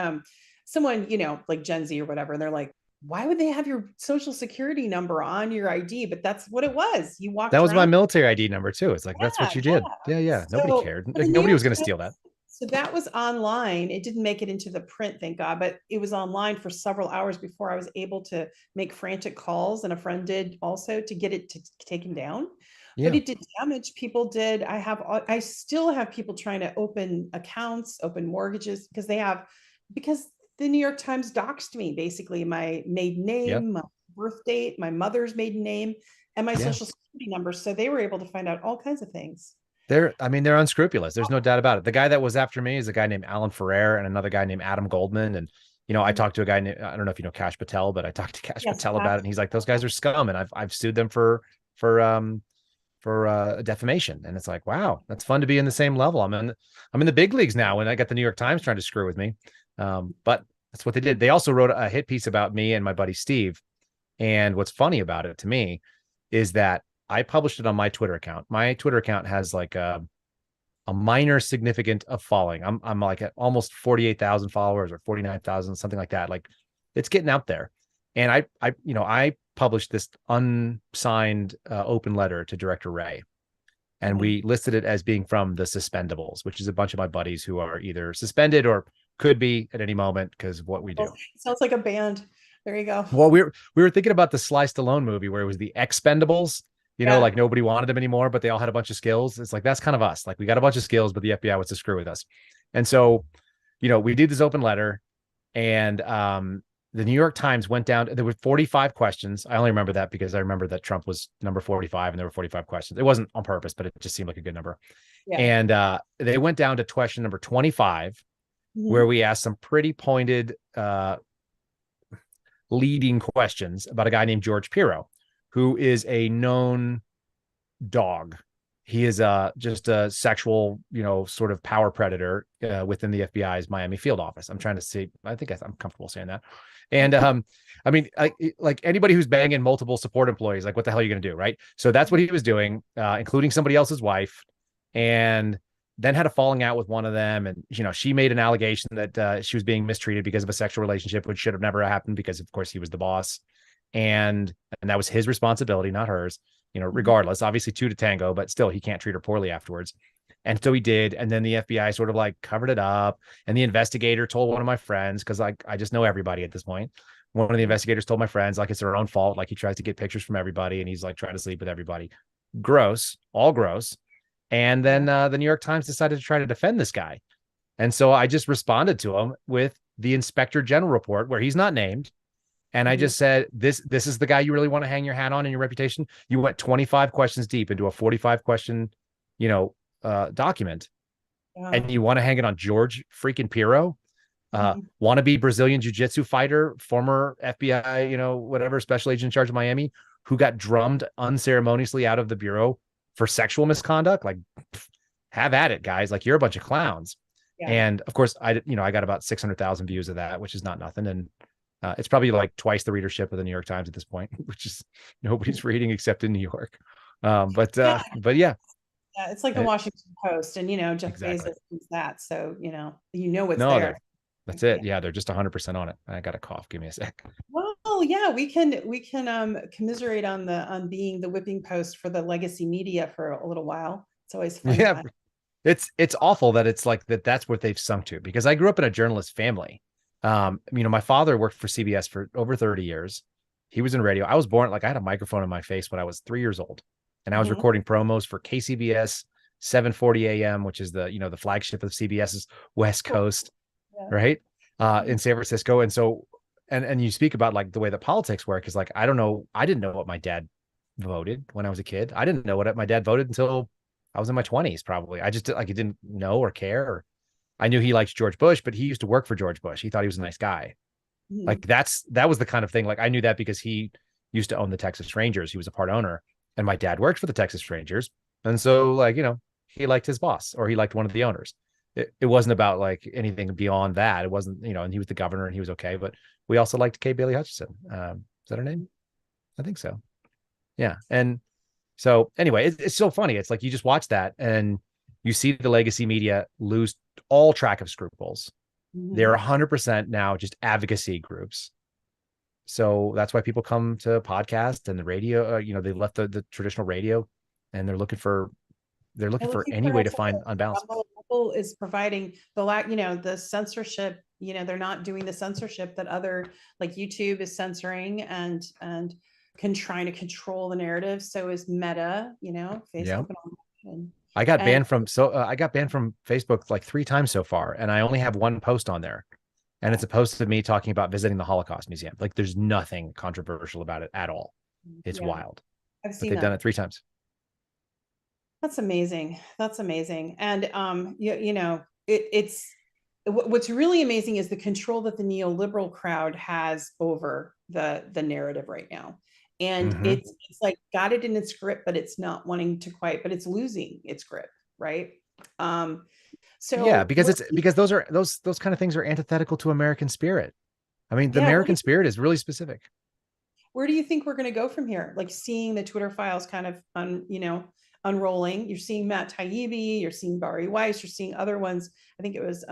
someone, like Gen Z or whatever. And they're like, why would they have your social security number on your ID? But that's what it was. You walked That was around. my military ID number too. It's like, that's what you did. Yeah. So, nobody cared. Nobody was going to steal that. So that was online. It didn't make it into the print, thank God, but it was online for several hours before I was able to make frantic calls. And a friend did also to get it taken down. But it did damage. People did. I still have people trying to open accounts, open mortgages because the New York Times doxed me, basically my maiden name, my birth date, my mother's maiden name, and my social security number. So they were able to find out all kinds of things. They're unscrupulous. There's no doubt about it. The guy that was after me is a guy named Alan Ferrer and another guy named Adam Goldman. And, I talked to a guy named, I don't know if you know Cash Patel, but I talked to Cash Yes, Patel about it. And he's like, those guys are scum. And I've sued them for defamation. And it's like, wow, that's fun to be in the same level. I'm in the big leagues now, and I got the New York Times trying to screw with me. But that's what they did. They also wrote a hit piece about me and my buddy Steve. And what's funny about it to me is that I published it on my Twitter account. My Twitter account has like a minor significant of following. I'm like at almost 48,000 followers or 49,000, something like that. Like it's getting out there. And I published this unsigned open letter to Director Ray. And we listed it as being from the Suspendables, which is a bunch of my buddies who are either suspended or could be at any moment because of what we do. Sounds like a band. There you go. Well, we were thinking about the Sly Stallone movie where it was the Expendables, like nobody wanted them anymore, but they all had a bunch of skills. It's like, that's kind of us. Like we got a bunch of skills, but the FBI wants to screw with us. And so, we did this open letter, and the New York Times went down. There were 45 questions. I only remember that because I remember that Trump was number 45 and there were 45 questions. It wasn't on purpose, but it just seemed like a good number. Yeah. And they went down to question number 25, where we asked some pretty pointed leading questions about a guy named George Pirro, who is a known dog. He is just a sexual, sort of power predator within the FBI's Miami field office. I'm trying to see. I think I'm comfortable saying that. And like anybody who's banging multiple support employees, like what the hell are you going to do, right? So that's what he was doing, including somebody else's wife, and then had a falling out with one of them. And she made an allegation that she was being mistreated because of a sexual relationship, which should have never happened because, of course, he was the boss, and that was his responsibility, not hers. Regardless, obviously 2 to tango, but still he can't treat her poorly afterwards. And so he did. And then the FBI sort of like covered it up. And the investigator told one of my friends, because I just know everybody at this point. One of the investigators told my friends, like, it's their own fault. Like he tries to get pictures from everybody and he's like trying to sleep with everybody. Gross, all gross. And then the New York Times decided to try to defend this guy. And so I just responded to him with the Inspector General report where he's not named. And I just said, this is the guy you really want to hang your hat on in your reputation. You went 25 questions deep into a 45 question, document. Yeah. And you want to hang it on George freaking Pirro, wannabe Brazilian jiu-jitsu fighter, former FBI, whatever, special agent in charge of Miami, who got drummed unceremoniously out of the bureau for sexual misconduct. Like, have at it, guys. Like, you're a bunch of clowns. Yeah. And of course, I got about 600,000 views of that, which is not nothing. And it's probably like twice the readership of the New York Times at this point, which is nobody's reading except in New York. But yeah. Yeah, it's like the Washington Post, and Jeff Bezos does that, so what's there. That's it. Yeah, they're just 100% on it. I got a cough. Give me a sec. Well, yeah, we can commiserate on being the whipping post for the legacy media for a little while. It's always fun. Yeah, it's awful that it's like that. That's what they've sunk to, because I grew up in a journalist family. My father worked for CBS for over 30 years. He was in radio. I was born, like, I had a microphone in my face when I was 3 years old, and I was recording promos for KCBS 740 AM, which is the flagship of CBS's West Coast, right? In San Francisco. And so, and you speak about like the way that politics work is like, I didn't know what my dad voted when I was a kid. I didn't know what my dad voted until I was in my 20s, probably. I just didn't know or care, or I knew he liked George Bush, but he used to work for George Bush. He thought he was a nice guy. Like that was the kind of thing. Like, I knew that because he used to own the Texas Rangers. He was a part owner, and my dad worked for the Texas Rangers. And so, like, he liked his boss, or he liked one of the owners. It wasn't about like anything beyond that. It wasn't, and he was the governor and he was okay. But we also liked Kay Bailey Hutchison. Is that her name? I think so. Yeah. And so anyway, it's so funny. It's like, you just watch that and you see the legacy media lose all track of scruples. They're 100% now just advocacy groups. So that's why people come to podcasts and the radio. They left the traditional radio, and they're looking for any way to find unbalance. Apple is providing the censorship. They're not doing the censorship that other, like YouTube is censoring and trying to control the narrative. So is Meta, Facebook. And I got banned from Facebook like 3 times so far, and I only have one post on there, and it's a post of me talking about visiting the Holocaust Museum. Like, there's nothing controversial about it at all. It's wild. I've seen they've done it 3 times. That's amazing. That's amazing. And you know, it's what's really amazing is the control that the neoliberal crowd has over the narrative right now. And Hmm. it's like got it in its grip, but it's not wanting to quite, but it's losing its grip, right? Um, Yeah, so because those kind of things are antithetical to American spirit. I mean, the yeah, American spirit is really specific. where do you think we're going to go from here? Like seeing the Twitter files kind of unrolling. You're seeing Matt Taibbi, you're seeing Bari Weiss, you're seeing other ones. I think it was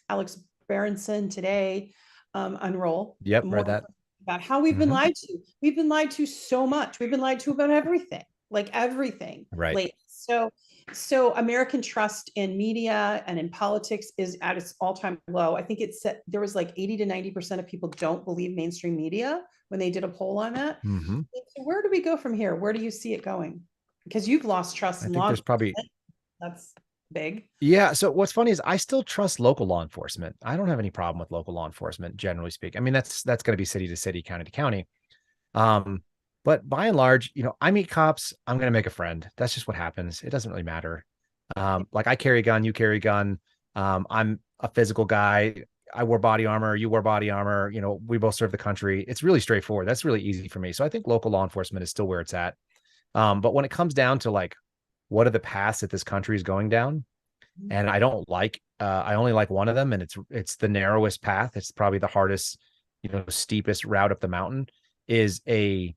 Alex Berenson today unroll Yep, more read that. about how we've been Hmm. lied to. We've been lied to so much. We've been lied to about everything, like everything. Right. Like so American trust in media and in politics is at its all-time low. I think there was like 80 to 90% of people don't believe mainstream media when they did a poll on that. Hmm. So where do we go from here? Where do you see it going? Because you've lost trust I in think law there's probably, enforcement. That's big. yeah. So what's funny is I still trust local law enforcement. I don't have any problem with local law enforcement, generally speaking. I mean, that's going to be city to city, county to county. Um, but by and large, I meet cops, I'm going to make a friend. That's just what happens. It doesn't really matter. Like I carry a gun, you carry a gun. I'm a physical guy. I wore body armor, you wore body armor. We both serve the country. It's really straightforward. That's really easy for me. So I think local law enforcement is still where it's at. But when it comes down to like, what are the paths that this country is going down? And I only like one of them, and it's the narrowest path. It's probably the hardest, steepest route up the mountain, is a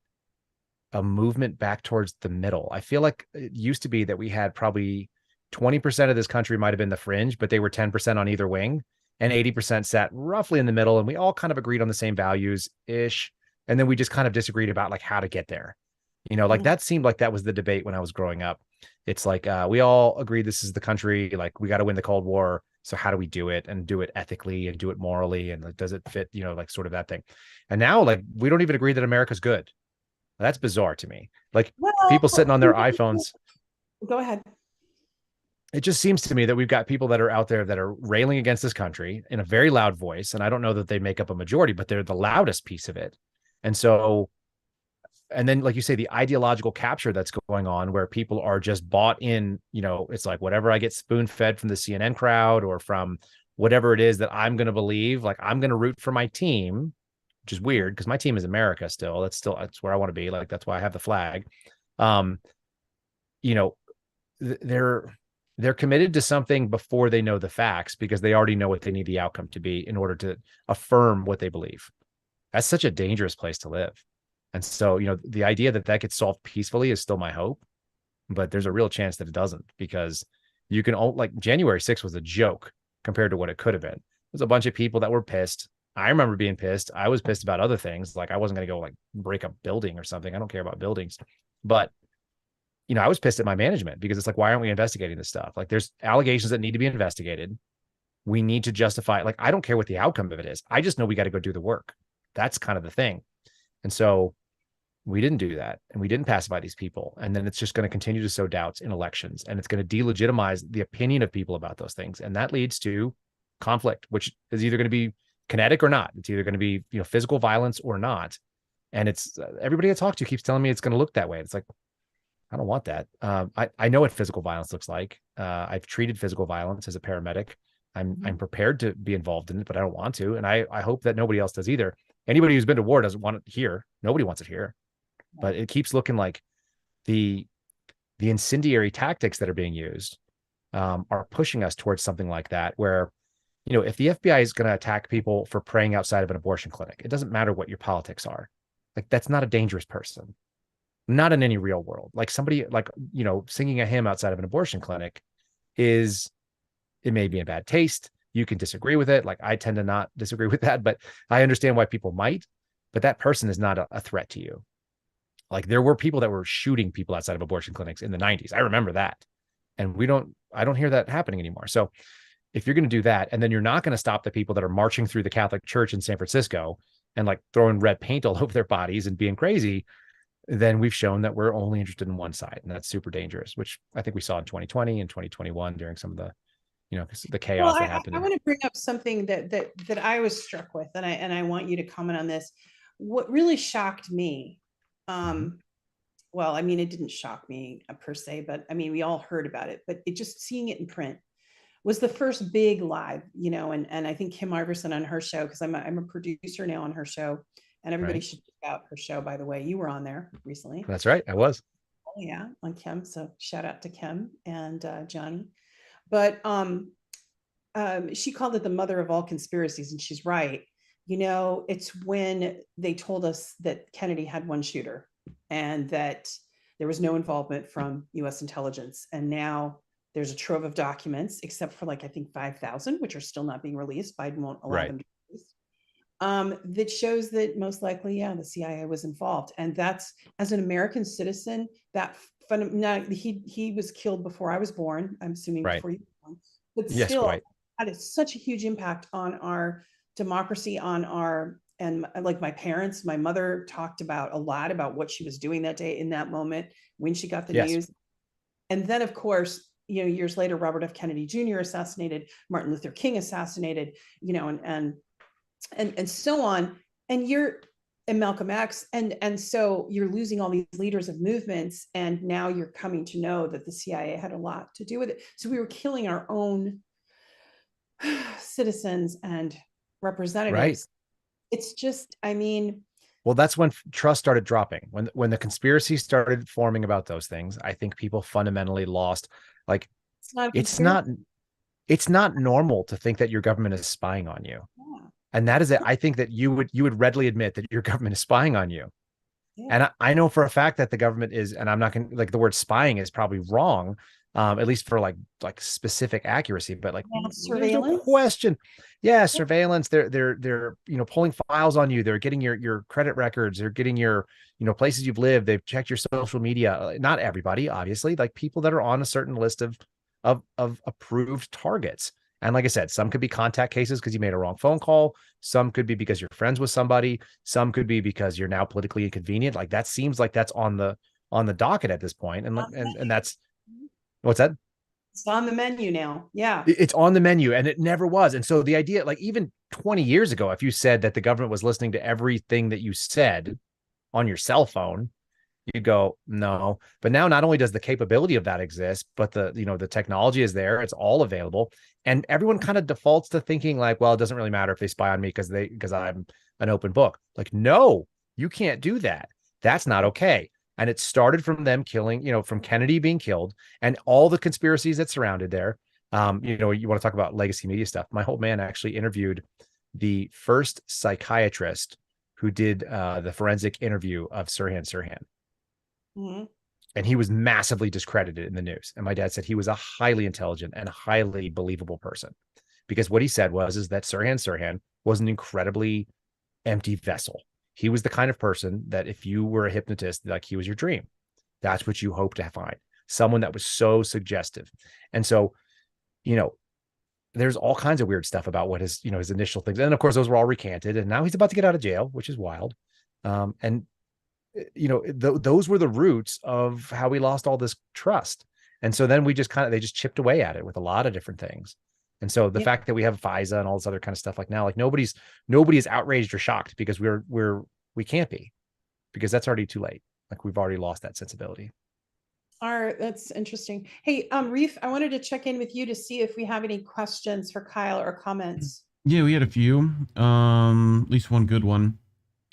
movement back towards the middle. I feel like it used to be that we had probably 20% of this country might have been the fringe, but they were 10% on either wing, and 80% sat roughly in the middle. And we all kind of agreed on the same values ish. And then we just kind of disagreed about like how to get there. Like that seemed like that was the debate when I was growing up. It's like we all agree this is the country, like we got to win the Cold War. So how do we do it, and do it ethically and do it morally? And like, does it fit, like sort of that thing. And now like we don't even agree that America's good. That's bizarre to me. Like Well, people sitting on their iPhones. go ahead. It just seems to me that we've got people that are out there that are railing against this country in a very loud voice. And I don't know that they make up a majority, but they're the loudest piece of it. And so, and then, like you say, the ideological capture that's going on where people are just bought in, it's like whatever I get spoon fed from the CNN crowd or from whatever it is that I'm going to believe, like I'm going to root for my team, which is weird because my team is America still. That's where I want to be. Like, that's why I have the flag. Um, you know, they're committed to something before they know the facts because they already know what they need the outcome to be in order to affirm what they believe. That's such a dangerous place to live. And so, the idea that that gets solved peacefully is still my hope, but there's a real chance that it doesn't, because you can like January 6th was a joke compared to what it could have been. There's a bunch of people that were pissed. I remember being pissed. I was pissed about other things. Like I wasn't going to go like break a building or something. I don't care about buildings, but I was pissed at my management because it's like, why aren't we investigating this stuff? Like there's allegations that need to be investigated. We need to justify it. Like, I don't care what the outcome of it is. I just know we got to go do the work. That's kind of the thing. And so we didn't do that, and we didn't pacify these people. And then it's just going to continue to sow doubts in elections, and it's going to delegitimize the opinion of people about those things. And that leads to conflict, which is either going to be kinetic or not. It's either going to be, physical violence or not. And it's everybody I talk to keeps telling me it's going to look that way. It's like, I don't want that. I know what physical violence looks like. I've treated physical violence as a paramedic. I'm prepared to be involved in it, but I don't want to. And I hope that nobody else does either. Anybody who's been to war doesn't want it here. Nobody wants it here. But it keeps looking like the incendiary tactics that are being used are pushing us towards something like that, where, if the FBI is going to attack people for praying outside of an abortion clinic, it doesn't matter what your politics are. Like, that's not a dangerous person. Not in any real world. Like somebody like, singing a hymn outside of an abortion clinic it may be in bad taste. You can disagree with it. Like I tend to not disagree with that, but I understand why people might, but that person is not a threat to you. Like there were people that were shooting people outside of abortion clinics in the 90s. I remember that. And I don't hear that happening anymore. So if you're going to do that, and then you're not going to stop the people that are marching through the Catholic Church in San Francisco and like throwing red paint all over their bodies and being crazy, then we've shown that we're only interested in one side. And that's super dangerous, which I think we saw in 2020 and 2021 during some of the, the chaos that happened. I want to bring up something that I was struck with, and I want you to comment on this. What really shocked me well, I mean, it didn't shock me per se, but I mean, we all heard about it, but it just seeing it in print was the first big live, you know, and I think Kim Iverson on her show, because I'm a producer now on her show, and everybody should check out her show, by the way. You were on there recently. That's right. I was. Oh, yeah, on Kim. So shout out to Kim and Johnny. But she called it the mother of all conspiracies, and she's right. You know, it's when they told us that Kennedy had one shooter and that there was no involvement from US intelligence. And now there's a trove of documents, except for like, I think 5,000, which are still not being released. Biden won't allow them to be released. That shows that most likely, yeah, the CIA was involved. And that's, as an American citizen, that he was killed before I was born, I'm assuming before you were born, but still had such a huge impact on our democracy, on our, and like my parents, my mother talked about a lot about what she was doing that day in that moment when she got the news. And then of course, you know, years later, Robert F. Kennedy Jr. assassinated, Martin Luther King assassinated, you know, and so on. And Malcolm X. And so you're losing all these leaders of movements. And now you're coming to know that the CIA had a lot to do with it. So we were killing our own citizens and representatives. Right. It's just, I mean, well, that's when trust started dropping. When the conspiracy started forming about those things, I think people fundamentally lost. Like, it's not normal to think that your government is spying on you. Yeah. And that is it. I think that you would readily admit that your government is spying on you. Yeah. And I know for a fact that the government is, and I'm not going to, like, the word spying is probably wrong, at least for like specific accuracy, but like surveillance, no question. Yeah, surveillance. They're you know, pulling files on you. They're getting your credit records. They're getting your, you know, places you've lived. They've checked your social media. Not everybody, obviously, like people that are on a certain list of approved targets. And like I said, some could be contact cases because you made a wrong phone call. Some could be because you're friends with somebody. Some could be because you're now politically inconvenient. Like that seems like that's on the docket at this point. And that's, what's that? It's on the menu now. Yeah. It's on the menu, and it never was. And so the idea, like even 20 years ago, if you said that the government was listening to everything that you said on your cell phone, you go, no. But now not only does the capability of that exist, but the, you know, the technology is there. It's all available. And everyone kind of defaults to thinking like, well, it doesn't really matter if they spy on me because I'm an open book. Like, no, you can't do that. That's not okay. And it started from them killing, you know, from Kennedy being killed and all the conspiracies that surrounded there. You know, you want to talk about legacy media stuff. My old man actually interviewed the first psychiatrist who did the forensic interview of Seraphin. Mm-hmm. And he was massively discredited in the news. And my dad said he was a highly intelligent and highly believable person, because what he said is that Seraphin was an incredibly empty vessel. He was the kind of person that if you were a hypnotist, like he was your dream. That's what you hope to find. Someone that was so suggestive. And so, you know, there's all kinds of weird stuff about what his, you know, his initial things. And of course, those were all recanted. And now he's about to get out of jail, which is wild. And you know, those were the roots of how we lost all this trust. And so then we just they just chipped away at it with a lot of different things. And so the fact that we have FISA and all this other kind of stuff, like now, like nobody is outraged or shocked because we can't be, because that's already too late. Like we've already lost that sensibility. All right, that's interesting. Hey, Reef, I wanted to check in with you to see if we have any questions for Kyle or comments. Yeah, we had a few, at least one good one.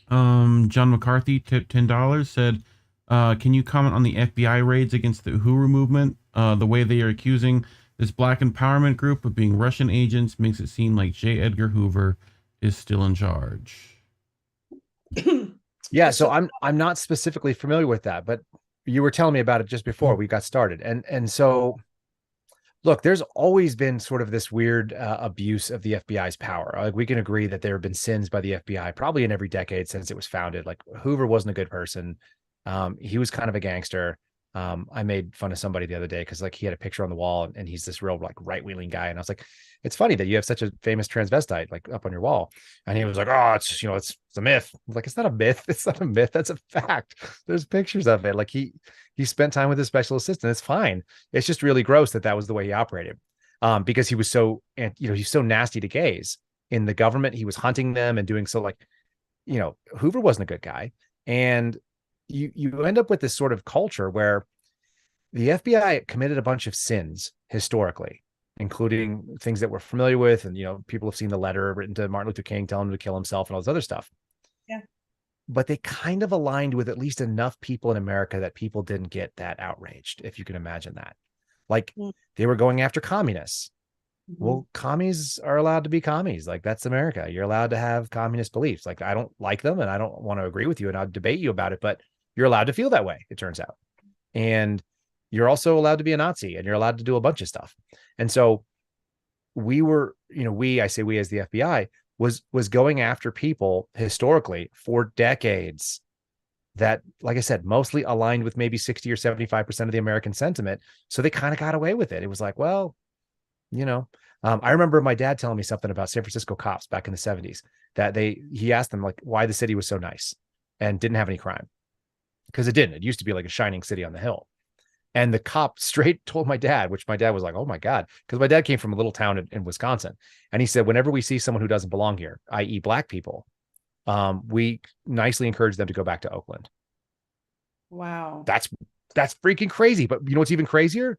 John McCarthy tipped $10, said, can you comment on the FBI raids against the Uhuru movement? The way they are accusing this black empowerment group of being Russian agents makes it seem like J. Edgar Hoover is still in charge. Yeah, so I'm not specifically familiar with that, but you were telling me about it just before we got started. And so look, there's always been sort of this weird abuse of the FBI's power. Like we can agree that there have been sins by the FBI probably in every decade since it was founded. Like Hoover wasn't a good person. He was kind of a gangster. I made fun of somebody the other day because like he had a picture on the wall and he's this real like right-wing guy. And I was like, it's funny that you have such a famous transvestite like up on your wall. And he was like, oh, it's, you know, it's a myth. I was like, it's not a myth. It's not a myth. That's a fact. There's pictures of it. Like he spent time with his special assistant. It's fine. It's just really gross that was the way he operated. Because he was so, and you know, he's so nasty to gays in the government. He was hunting them and doing so, like, you know, Hoover wasn't a good guy. And you end up with this sort of culture where the FBI committed a bunch of sins historically, including things that we're familiar with. And, people have seen the letter written to Martin Luther King telling him to kill himself and all this other stuff. Yeah. But they kind of aligned with at least enough people in America that people didn't get that outraged, if you can imagine that. Like they were going after communists. Well, commies are allowed to be commies. Like, that's America. You're allowed to have communist beliefs. Like, I don't like them and I don't want to agree with you and I'll debate you about it, but you're allowed to feel that way, it turns out. And you're also allowed to be a Nazi and you're allowed to do a bunch of stuff. And so we were, I say we as the FBI was going after people historically for decades that, like I said, mostly aligned with maybe 60 or 75% of the American sentiment. So they kind of got away with it. It was like, well, I remember my dad telling me something about San Francisco cops back in the 70s that he asked them like why the city was so nice and didn't have any crime, because it didn't. It used to be like a shining city on the hill. And the cop straight told my dad, which my dad was like, oh my God, because my dad came from a little town in Wisconsin. And he said, whenever we see someone who doesn't belong here, i.e. black people, we nicely encourage them to go back to Oakland. Wow. That's freaking crazy. But you know what's even crazier?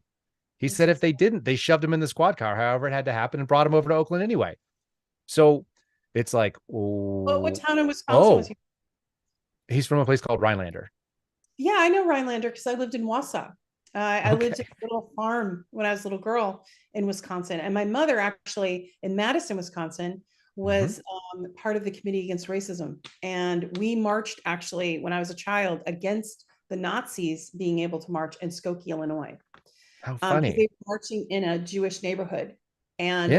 He said if they didn't, they shoved him in the squad car, however it had to happen, and brought him over to Oakland anyway. So it's like, what town in Wisconsin was he? He's from a place called Rhinelander. Yeah, I know Rhinelander because I lived in Wausau. I lived in a little farm when I was a little girl in Wisconsin. And my mother actually in Madison, Wisconsin, was part of the Committee Against Racism. And we marched actually when I was a child against the Nazis being able to march in Skokie, Illinois. How funny. They were marching in a Jewish neighborhood. And,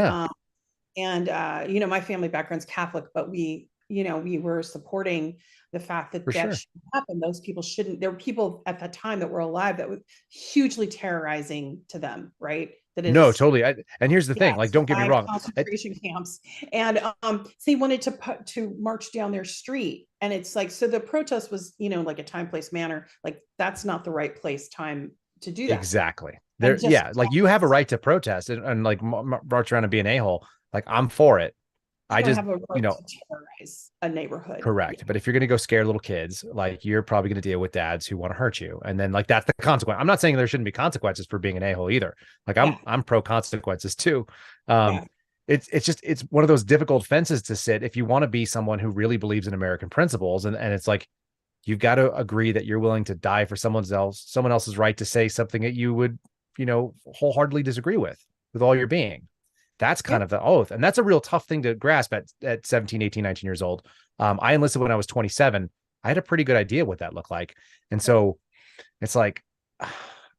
my family background's Catholic, but we were supporting the fact that shouldn't happen. Those people shouldn't. There were people at that time that were alive that was hugely terrorizing to them, right? No, totally. And here's the thing, like, don't get me wrong. Concentration camps. And so they wanted to march down their street. And it's like, so the protest was, like a time, place, manner. Like, that's not the right place, time to do that. Exactly. Like you have a right to protest and like march around and be an a-hole. Like, I'm for it. I just have a right to terrorize a neighborhood. Correct. But if you're going to go scare little kids, like, you're probably going to deal with dads who want to hurt you. And then, like, that's the consequence. I'm not saying there shouldn't be consequences for being an a-hole either. Like, I'm pro consequences too. It's one of those difficult fences to sit if you want to be someone who really believes in American principles. And it's like, you've got to agree that you're willing to die for someone else's right to say something that you would, wholeheartedly disagree with all your being. That's kind of the oath. And that's a real tough thing to grasp at 17, 18, 19 years old. I enlisted when I was 27. I had a pretty good idea what that looked like. And so it's like,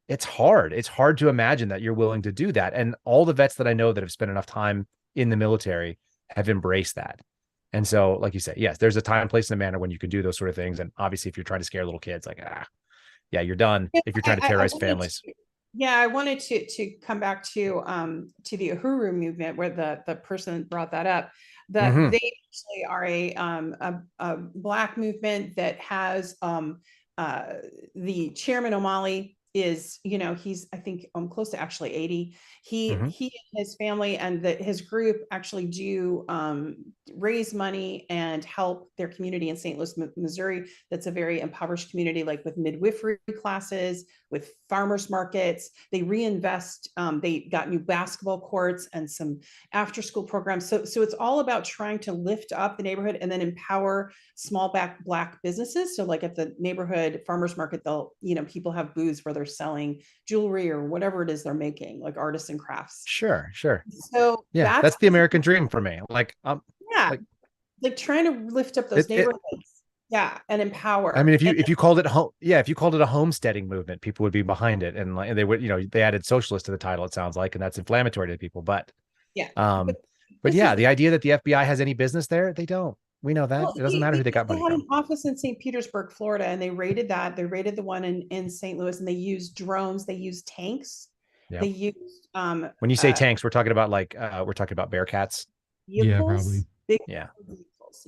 it's hard. It's hard to imagine that you're willing to do that. And all the vets that I know that have spent enough time in the military have embraced that. And so, like you say, yes, there's a time, place, and a manner when you can do those sort of things. And obviously, if you're trying to scare little kids, like, you're done. If you're trying to terrorize families. I wanted to come back to the Uhuru movement, where the person brought that up. That they actually are a Black movement that has the chairman O'Malley is, he's, I think, close to actually 80. He and his family and his group actually do raise money and help their community in St. Louis, Missouri. That's a very impoverished community, like with midwifery classes, with farmers markets. They reinvest. They got new basketball courts and some after school programs. So it's all about trying to lift up the neighborhood and then empower small Black businesses. So like at the neighborhood farmers market, they'll, people have booths where they're selling jewelry or whatever it is they're making, like artists and crafts. Sure. So that's the American dream for me. Like, like trying to lift up those neighborhoods. And empower. I mean, if you called it a homesteading movement, people would be behind it, and they would, they added socialist to the title. It sounds like, and that's inflammatory to people. But but the idea that the FBI has any business there, they don't. We know that. It doesn't matter who they got money from. They had an office in St. Petersburg, Florida, and they raided that. They raided the one in St. Louis, and they used drones. They used tanks. Yeah. They used when you say tanks, we're talking about Bearcats. Vehicles, probably. big vehicles.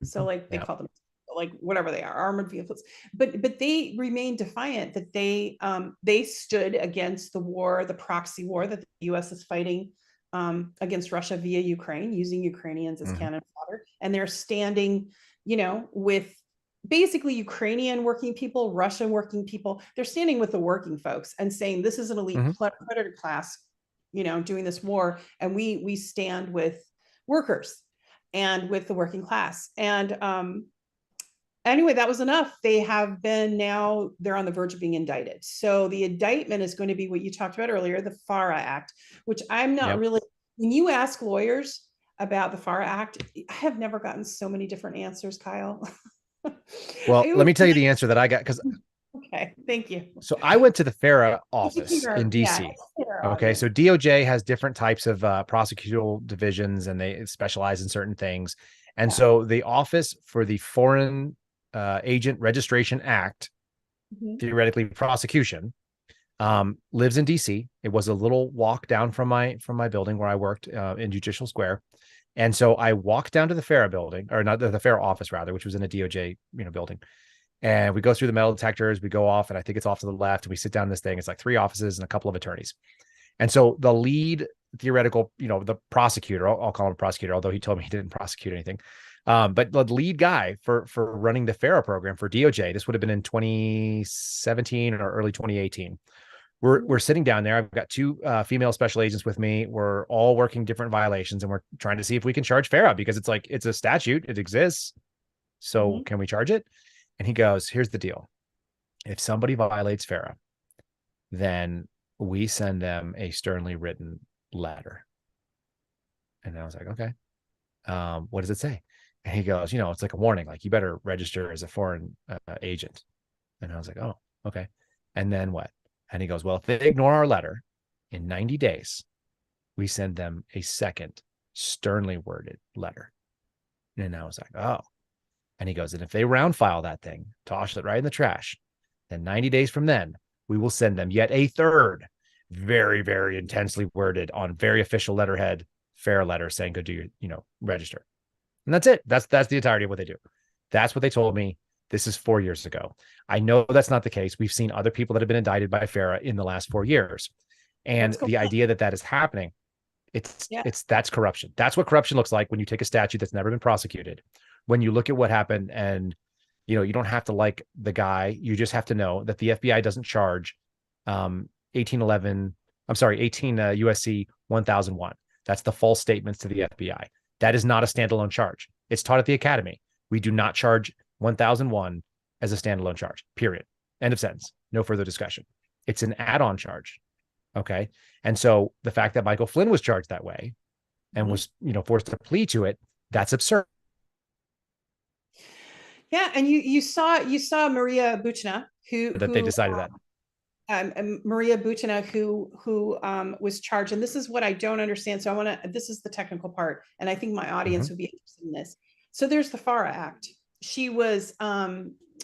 So like they call them like whatever they are, armored vehicles. But they remained defiant that they stood against the war, the proxy war that the U.S. is fighting against Russia via Ukraine, using Ukrainians as cannon fodder, and they're standing, with basically Ukrainian working people, Russian working people. They're standing with the working folks and saying this is an elite predator class, doing this war, and we stand with workers and with the working class. And anyway, that was enough. They're on the verge of being indicted. So the indictment is going to be what you talked about earlier, the FARA Act, which I'm not really, when you ask lawyers about the FARA Act, I have never gotten so many different answers, Kyle. Well, let me tell you the answer that I got, because okay, thank you. So I went to the FARA office in DC. Okay, so DOJ has different types of prosecutorial divisions, and they specialize in certain things. And so the Office for the Foreign Agent Registration Act, theoretically prosecution, lives in DC. It was a little walk down from my building where I worked in Judicial Square. And so I walked down to the FARA building, or not the FARA office rather, which was in a DOJ building. And we go through the metal detectors, we go off, and I think it's off to the left, and we sit down in this thing. It's like 3 offices and a couple of attorneys. And so the lead theoretical, the prosecutor, I'll call him a prosecutor, although he told me he didn't prosecute anything. But the lead guy for running the FARA program for DOJ, this would have been in 2017 or early 2018. We're sitting down there. I've got 2 female special agents with me. We're all working different violations, and we're trying to see if we can charge FARA, because it's a statute. It exists. So can we charge it? And he goes, here's the deal. If somebody violates FARA, then we send them a sternly written letter. And I was like, okay. What does it say? And he goes, it's like a warning, like you better register as a foreign agent. And I was like, oh, okay. And then what? And he goes, well, if they ignore our letter in 90 days, we send them a second sternly worded letter. And I was like, oh. And he goes, and if they round file that thing, toss it right in the trash, then 90 days from then, we will send them yet a third, very, very intensely worded on very official letterhead, FARA letter saying, go do your, register. And that's it. That's the entirety of what they do. That's what they told me. This is 4 years ago. I know that's not the case. We've seen other people that have been indicted by FARA in the last 4 years. And the idea that is happening, that's corruption. That's what corruption looks like when you take a statute that's never been prosecuted. When you look at what happened, and you don't have to like the guy, you just have to know that the FBI doesn't charge 18 USC 1001. That's the false statements to the FBI. That is not a standalone charge. It's taught at the academy. We do not charge 1001 as a standalone charge, period. End of sentence. No further discussion. It's an add-on charge. Okay. And so the fact that Michael Flynn was charged that way and was, forced to plead to it, that's absurd. Yeah, and you saw Maria Butina, who they decided that. Maria Butina, who was charged, and this is what I don't understand. So this is the technical part, and I think my audience would be interested in this. So there's the FARA Act. She was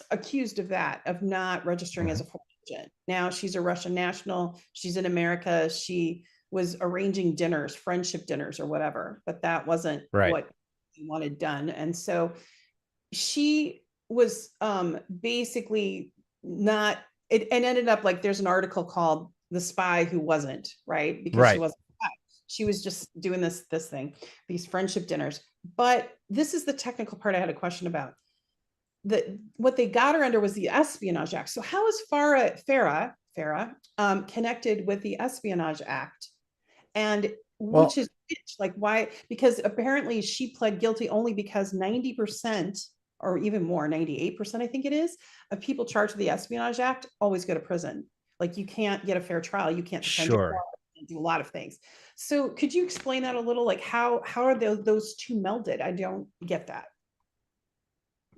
accused of not registering as a foreign agent. Now she's a Russian national. She's in America. She was arranging dinners, friendship dinners or whatever, but that wasn't what she wanted done. And so she was basically not, it ended up like there's an article called The Spy Who Wasn't, right? Because she wasn't a spy. She was just doing this thing, these friendship dinners. But this is the technical part I had a question about. What they got her under was the Espionage Act. So how is FARA connected with the Espionage Act? And which is like why? Because apparently she pled guilty only because 90%, or even more, 98%, I think it is, of people charged with the Espionage Act always go to prison. Like you can't get a fair trial. You can't defend your trial, do a lot of things. So could you explain that a little? Like how are those two melded? I don't get that.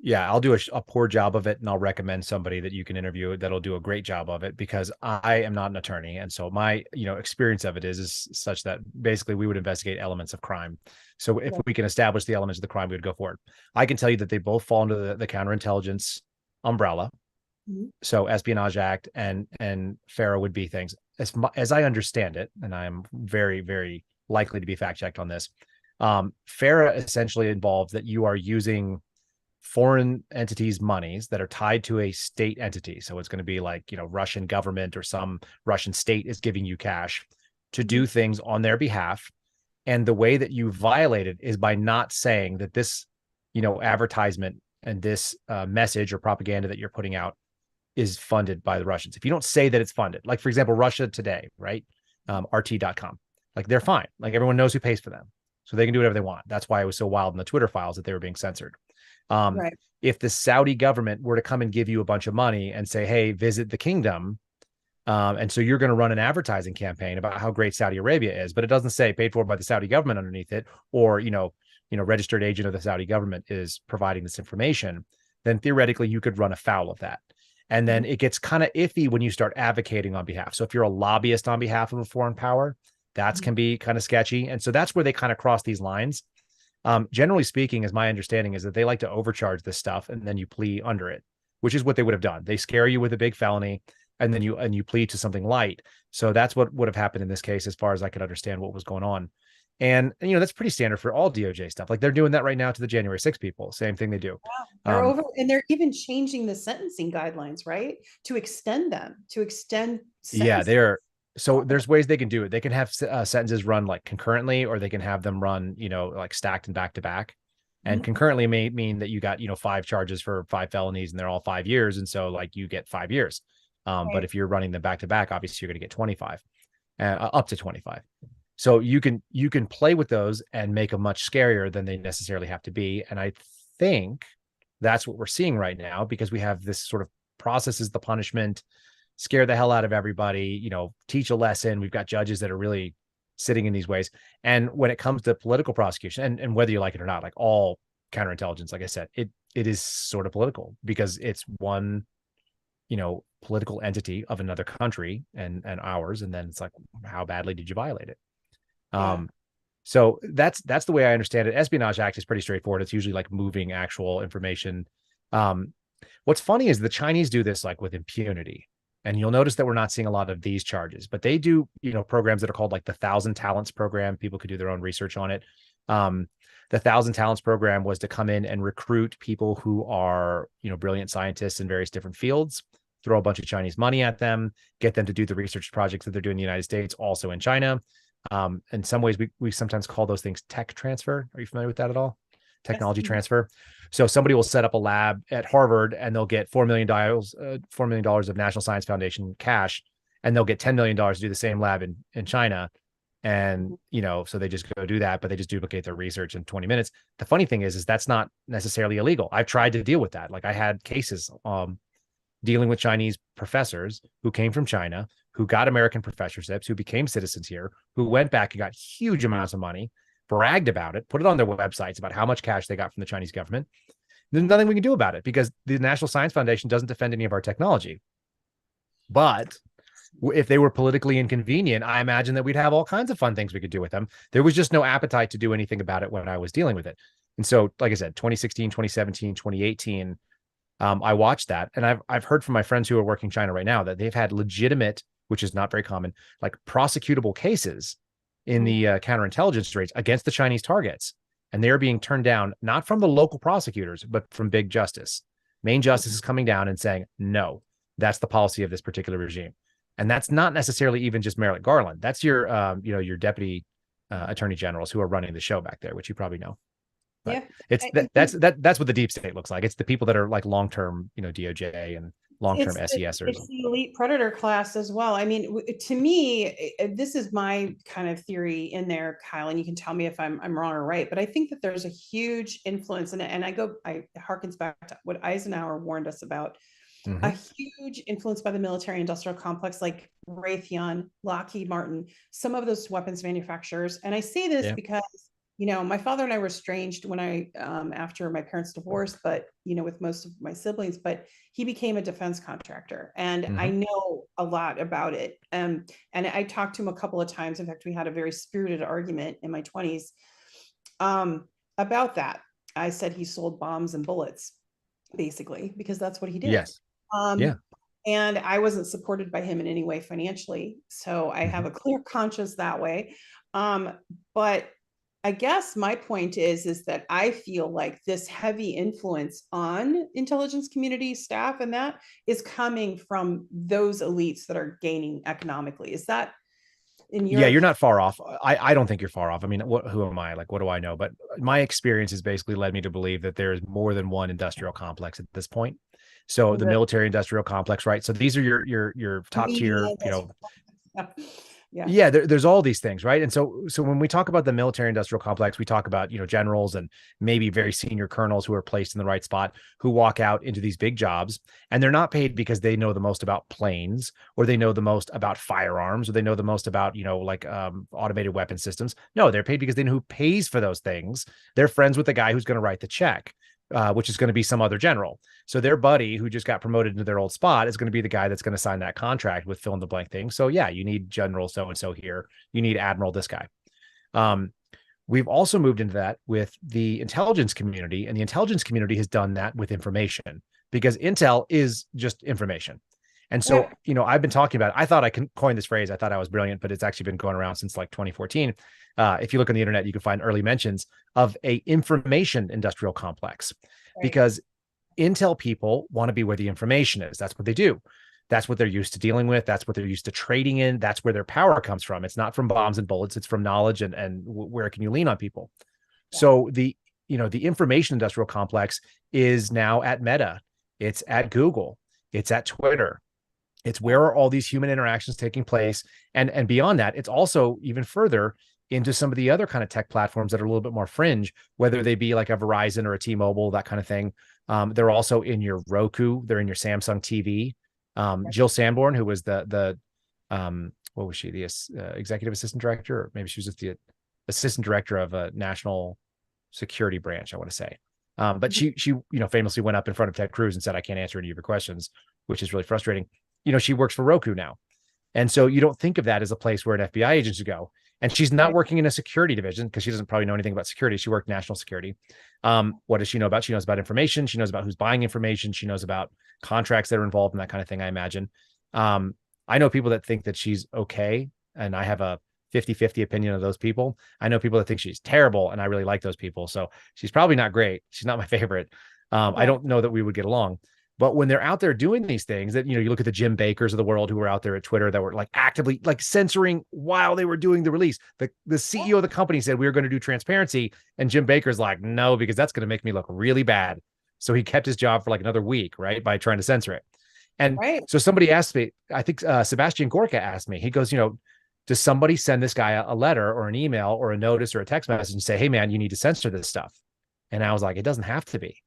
Yeah, I'll do a poor job of it, and I'll recommend somebody that you can interview that'll do a great job of it, because I am not an attorney. And so my, experience of it is such that basically we would investigate elements of crime. So if we can establish the elements of the crime, we would go forward. I can tell you that they both fall into the counterintelligence umbrella. So Espionage Act and FARA would be things as I understand it. And I'm very, very likely to be fact checked on this. FARA essentially involves that you are using foreign entities' monies that are tied to a state entity. So it's going to be like, Russian government or some Russian state is giving you cash to do things on their behalf. And the way that you violate it is by not saying that this, advertisement this message or propaganda that you're putting out is funded by the Russians. If you don't say that it's funded, like for example, Russia Today, right? RT.com, like they're fine. Like everyone knows who pays for them. So they can do whatever they want. That's why it was so wild in the Twitter files that they were being censored. Right. If the Saudi government were to come and give you a bunch of money and say, hey, visit the kingdom, and so you're going to run an advertising campaign about how great Saudi Arabia is, but it doesn't say paid for by the Saudi government underneath it, or, registered agent of the Saudi government is providing this information, then theoretically you could run afoul of that. And then it gets kind of iffy when you start advocating on behalf. So if you're a lobbyist on behalf of a foreign power, that can be kind of sketchy. And so that's where they kind of cross these lines. Generally speaking, as my understanding is that they like to overcharge this stuff and then you plea under it, which is what they would have done. They scare you with a big felony and then you plead to something light. So that's what would have happened in this case, as far as I could understand what was going on. And that's pretty standard for all DOJ stuff. Like they're doing that right now to the January 6 people. Same thing they do. They're and they're even changing the sentencing guidelines, right? To extend Yeah, they're so there's ways they can do it. They can have sentences run like concurrently, or they can have them run, like stacked and back to back. And concurrently may mean that you got, 5 charges for 5 felonies and they're all 5 years. And so like you get 5 years. But if you're running them back to back, obviously you're going to get 25, up to 25. So you can play with those and make them much scarier than they necessarily have to be. And I think that's what we're seeing right now, because we have this sort of processes the punishment, scare the hell out of everybody, teach a lesson. We've got judges that are really sitting in these ways. And when it comes to political prosecution, and whether you like it or not, like all counterintelligence, like I said, it is sort of political, because it's one, political entity of another country and ours. And then it's like, how badly did you violate it? So that's the way I understand it. Espionage Act is pretty straightforward. It's usually like moving actual information. What's funny is the Chinese do this like with impunity. And you'll notice that we're not seeing a lot of these charges, but they do, programs that are called like the 1,000 Talents program. People could do their own research on it. The 1,000 Talents program was to come in and recruit people who are, brilliant scientists in various different fields, throw a bunch of Chinese money at them, get them to do the research projects that they're doing in the United States, also in China. In some ways, we sometimes call those things tech transfer. Are you familiar with that at all? Technology transfer. So somebody will set up a lab at Harvard and they'll get $4 million of National Science Foundation cash, and they'll get $10 million to do the same lab in China. And, so they just go do that, but they just duplicate their research in 20 minutes. The funny thing is that's not necessarily illegal. I've tried to deal with that. Like I had cases, dealing with Chinese professors who came from China, who got American professorships, who became citizens here, who went back and got huge amounts of money, bragged about it, put it on their websites about how much cash they got from the Chinese government. There's nothing we can do about it because the National Science Foundation doesn't defend any of our technology. But if they were politically inconvenient, I imagine that we'd have all kinds of fun things we could do with them. There was just no appetite to do anything about it when I was dealing with it. And so, like I said, 2016, 2017, 2018, I watched that. And I've heard from my friends who are working China right now that they've had legitimate, which is not very common, like prosecutable cases in the counterintelligence raids against the Chinese targets. And they're being turned down, not from the local prosecutors, but from big justice. Main justice is coming down and saying, no, that's the policy of this particular regime. And that's not necessarily even just Merrick Garland. That's your, your deputy attorney generals who are running the show back there, which you probably know. But yeah, that's what the deep state looks like. It's the people that are like long-term, DOJ and long-term SESers. It's the elite predator class as well. I mean, to me, this is my kind of theory in there, Kyle, and you can tell me if I'm wrong or right. But I think that there's a huge influence, and it harkens back to what Eisenhower warned us about. A huge influence by the military industrial complex, like Raytheon, Lockheed Martin, some of those weapons manufacturers. And I say this because my father and I were estranged when after my parents' divorce, but, with most of my siblings, but he became a defense contractor and I know a lot about it. And I talked to him a couple of times. In fact, we had a very spirited argument in my 20s about that. I said he sold bombs and bullets, basically, because that's what he did. Yes. And I wasn't supported by him in any way financially. So I have a clear conscience that way. But I guess my point is that I feel like this heavy influence on intelligence community staff and that is coming from those elites that are gaining economically. Is that in your Yeah, you're not far off. I don't think you're far off. I mean, who am I? Like, what do I know? But my experience has basically led me to believe that there is more than one industrial complex at this point. So the Really? military industrial complex, right? So these are your top tier, Media, yeah. yeah, there's all these things, right? And so when we talk about the military industrial complex, we talk about, generals and maybe very senior colonels who are placed in the right spot, who walk out into these big jobs, and they're not paid because they know the most about planes, or they know the most about firearms, or they know the most about, automated weapon systems. No, they're paid because they know who pays for those things. They're friends with the guy who's going to write the check. Which is going to be some other general. So their buddy who just got promoted into their old spot is going to be the guy that's going to sign that contract with fill in the blank thing. So yeah, you need General so-and-so here. You need Admiral this guy. We've also moved into that with the intelligence community, and the intelligence community has done that with information, because intel is just information. And so, I've been talking about it. I thought I can coin this phrase. I thought I was brilliant, but it's actually been going around since like 2014. If you look on the internet, you can find early mentions of a information industrial complex, because intel people want to be where the information is. That's what they do. That's what they're used to dealing with. That's what they're used to trading in. That's where their power comes from. It's not from bombs and bullets. It's from knowledge and where can you lean on people. Yeah. So the information industrial complex is now at Meta. It's at Google. It's at Twitter. It's where are all these human interactions taking place. And beyond that, it's also even further into some of the other kind of tech platforms that are a little bit more fringe, whether they be like a Verizon or a T-Mobile, that kind of thing. They're also in your Roku. They're in your Samsung TV. Jill Sanborn, who was the what was she? The executive assistant director, or maybe she was just the assistant director of a national security branch, I want to say. But she famously went up in front of Ted Cruz and said, "I can't answer any of your questions," which is really frustrating. She works for Roku now. And so you don't think of that as a place where an FBI agent should go. And she's not working in a security division, because she doesn't probably know anything about security. She worked national security. What does she know about? She knows about information. She knows about who's buying information. She knows about contracts that are involved in that kind of thing, I imagine. I know people that think that she's okay, and I have a 50-50 opinion of those people. I know people that think she's terrible, and I really like those people. So she's probably not great. She's not my favorite. I don't know that we would get along. But when they're out there doing these things, that, you look at the Jim Bakers of the world who were out there at Twitter that were like actively like censoring while they were doing the release. The CEO of the company said we were going to do transparency, and Jim Baker's like, no, because that's going to make me look really bad. So he kept his job for like another week, right, by trying to censor it. And so somebody asked me, I think Sebastian Gorka asked me, he goes, does somebody send this guy a letter or an email or a notice or a text message and say, hey man, you need to censor this stuff? And I was like, it doesn't have to be.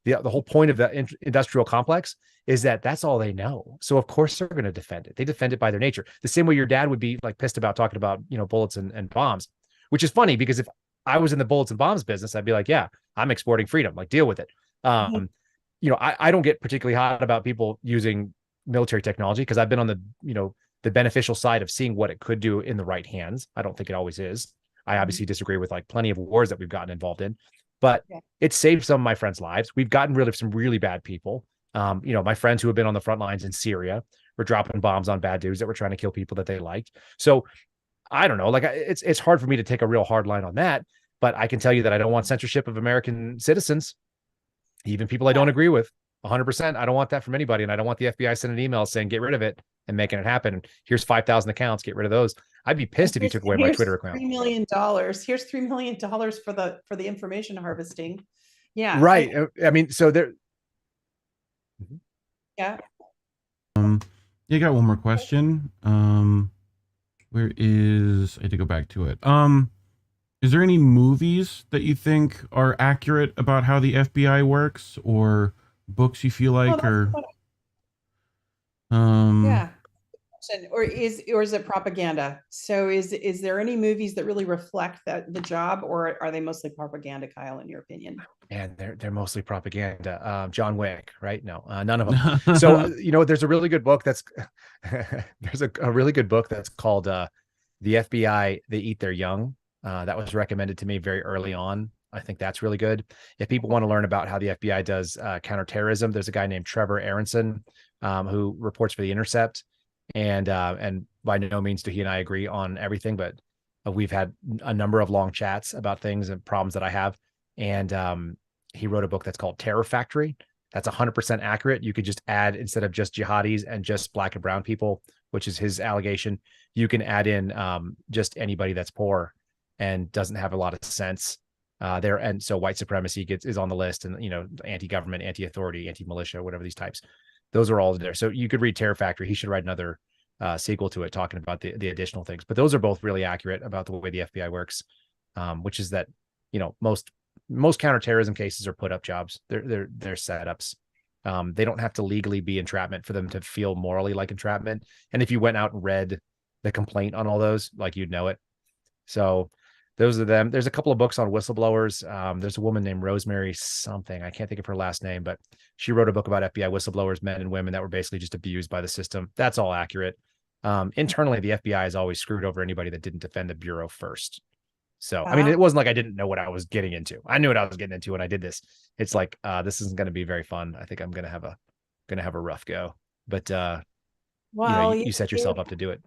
The whole point of the industrial complex is that that's all they know. So of course they're going to defend it. They defend it by their nature. The same way your dad would be like pissed about talking about, bullets and bombs, which is funny because if I was in the bullets and bombs business, I'd be like, yeah, I'm exporting freedom, like deal with it. I don't get particularly hot about people using military technology, because I've been on the beneficial side of seeing what it could do in the right hands. I don't think it always is. I obviously disagree with like plenty of wars that we've gotten involved in. But it saved some of my friends' lives. We've gotten rid of some really bad people. My friends who have been on the front lines in Syria were dropping bombs on bad dudes that were trying to kill people that they liked. So I don't know, like it's hard for me to take a real hard line on that, but I can tell you that I don't want censorship of American citizens, even people I don't agree with 100%. I don't want that from anybody. And I don't want the FBI sending emails saying, get rid of it and making it happen. Here's 5,000 accounts, get rid of those. I'd be pissed if you took away my Twitter account. $3 million. Here's $3 million for the information harvesting. Yeah. Right. I mean, so there. Yeah. You got one more question. Where is, I had to go back to it. Is there any movies that you think are accurate about how the FBI works, or books you feel like yeah. Or is it propaganda? So is there any movies that really reflect the job, or are they mostly propaganda, Kyle, in your opinion? And they're mostly propaganda. John Wick, right? No, none of them. So there's a really good book that's there's a really good book that's called The FBI, They Eat Their Young. That was recommended to me very early on. I think that's really good. If people want to learn about how the FBI does counterterrorism, there's a guy named Trevor Aronson who reports for The Intercept. And by no means do he and I agree on everything, but we've had a number of long chats about things and problems that I have. And he wrote a book that's called Terror Factory. That's 100% accurate. You could just add, instead of just jihadis and just black and brown people, which is his allegation, you can add in just anybody that's poor and doesn't have a lot of sense there. And so white supremacy is on the list, and, you know, anti-government, anti-authority, anti-militia, whatever these types, those are all there. So you could read Terror Factory. He should write another sequel to it talking about the additional things, but those are both really accurate about the way the FBI works, which is that, you know, most counterterrorism cases are put up jobs. They're setups. They don't have to legally be entrapment for them to feel morally like entrapment. And if you went out and read the complaint on all those, like, you'd know it. So those are them. There's a couple of books on whistleblowers. There's a woman named Rosemary something. I can't think of her last name, but she wrote a book about FBI whistleblowers, men and women that were basically just abused by the system. That's all accurate. Internally, the FBI has always screwed over anybody that didn't defend the Bureau first. So, I mean, it wasn't like I didn't know what I was getting into. I knew what I was getting into when I did this. It's like, this isn't going to be very fun. I think I'm going to have a rough go, but, Well, you set yourself up to do it.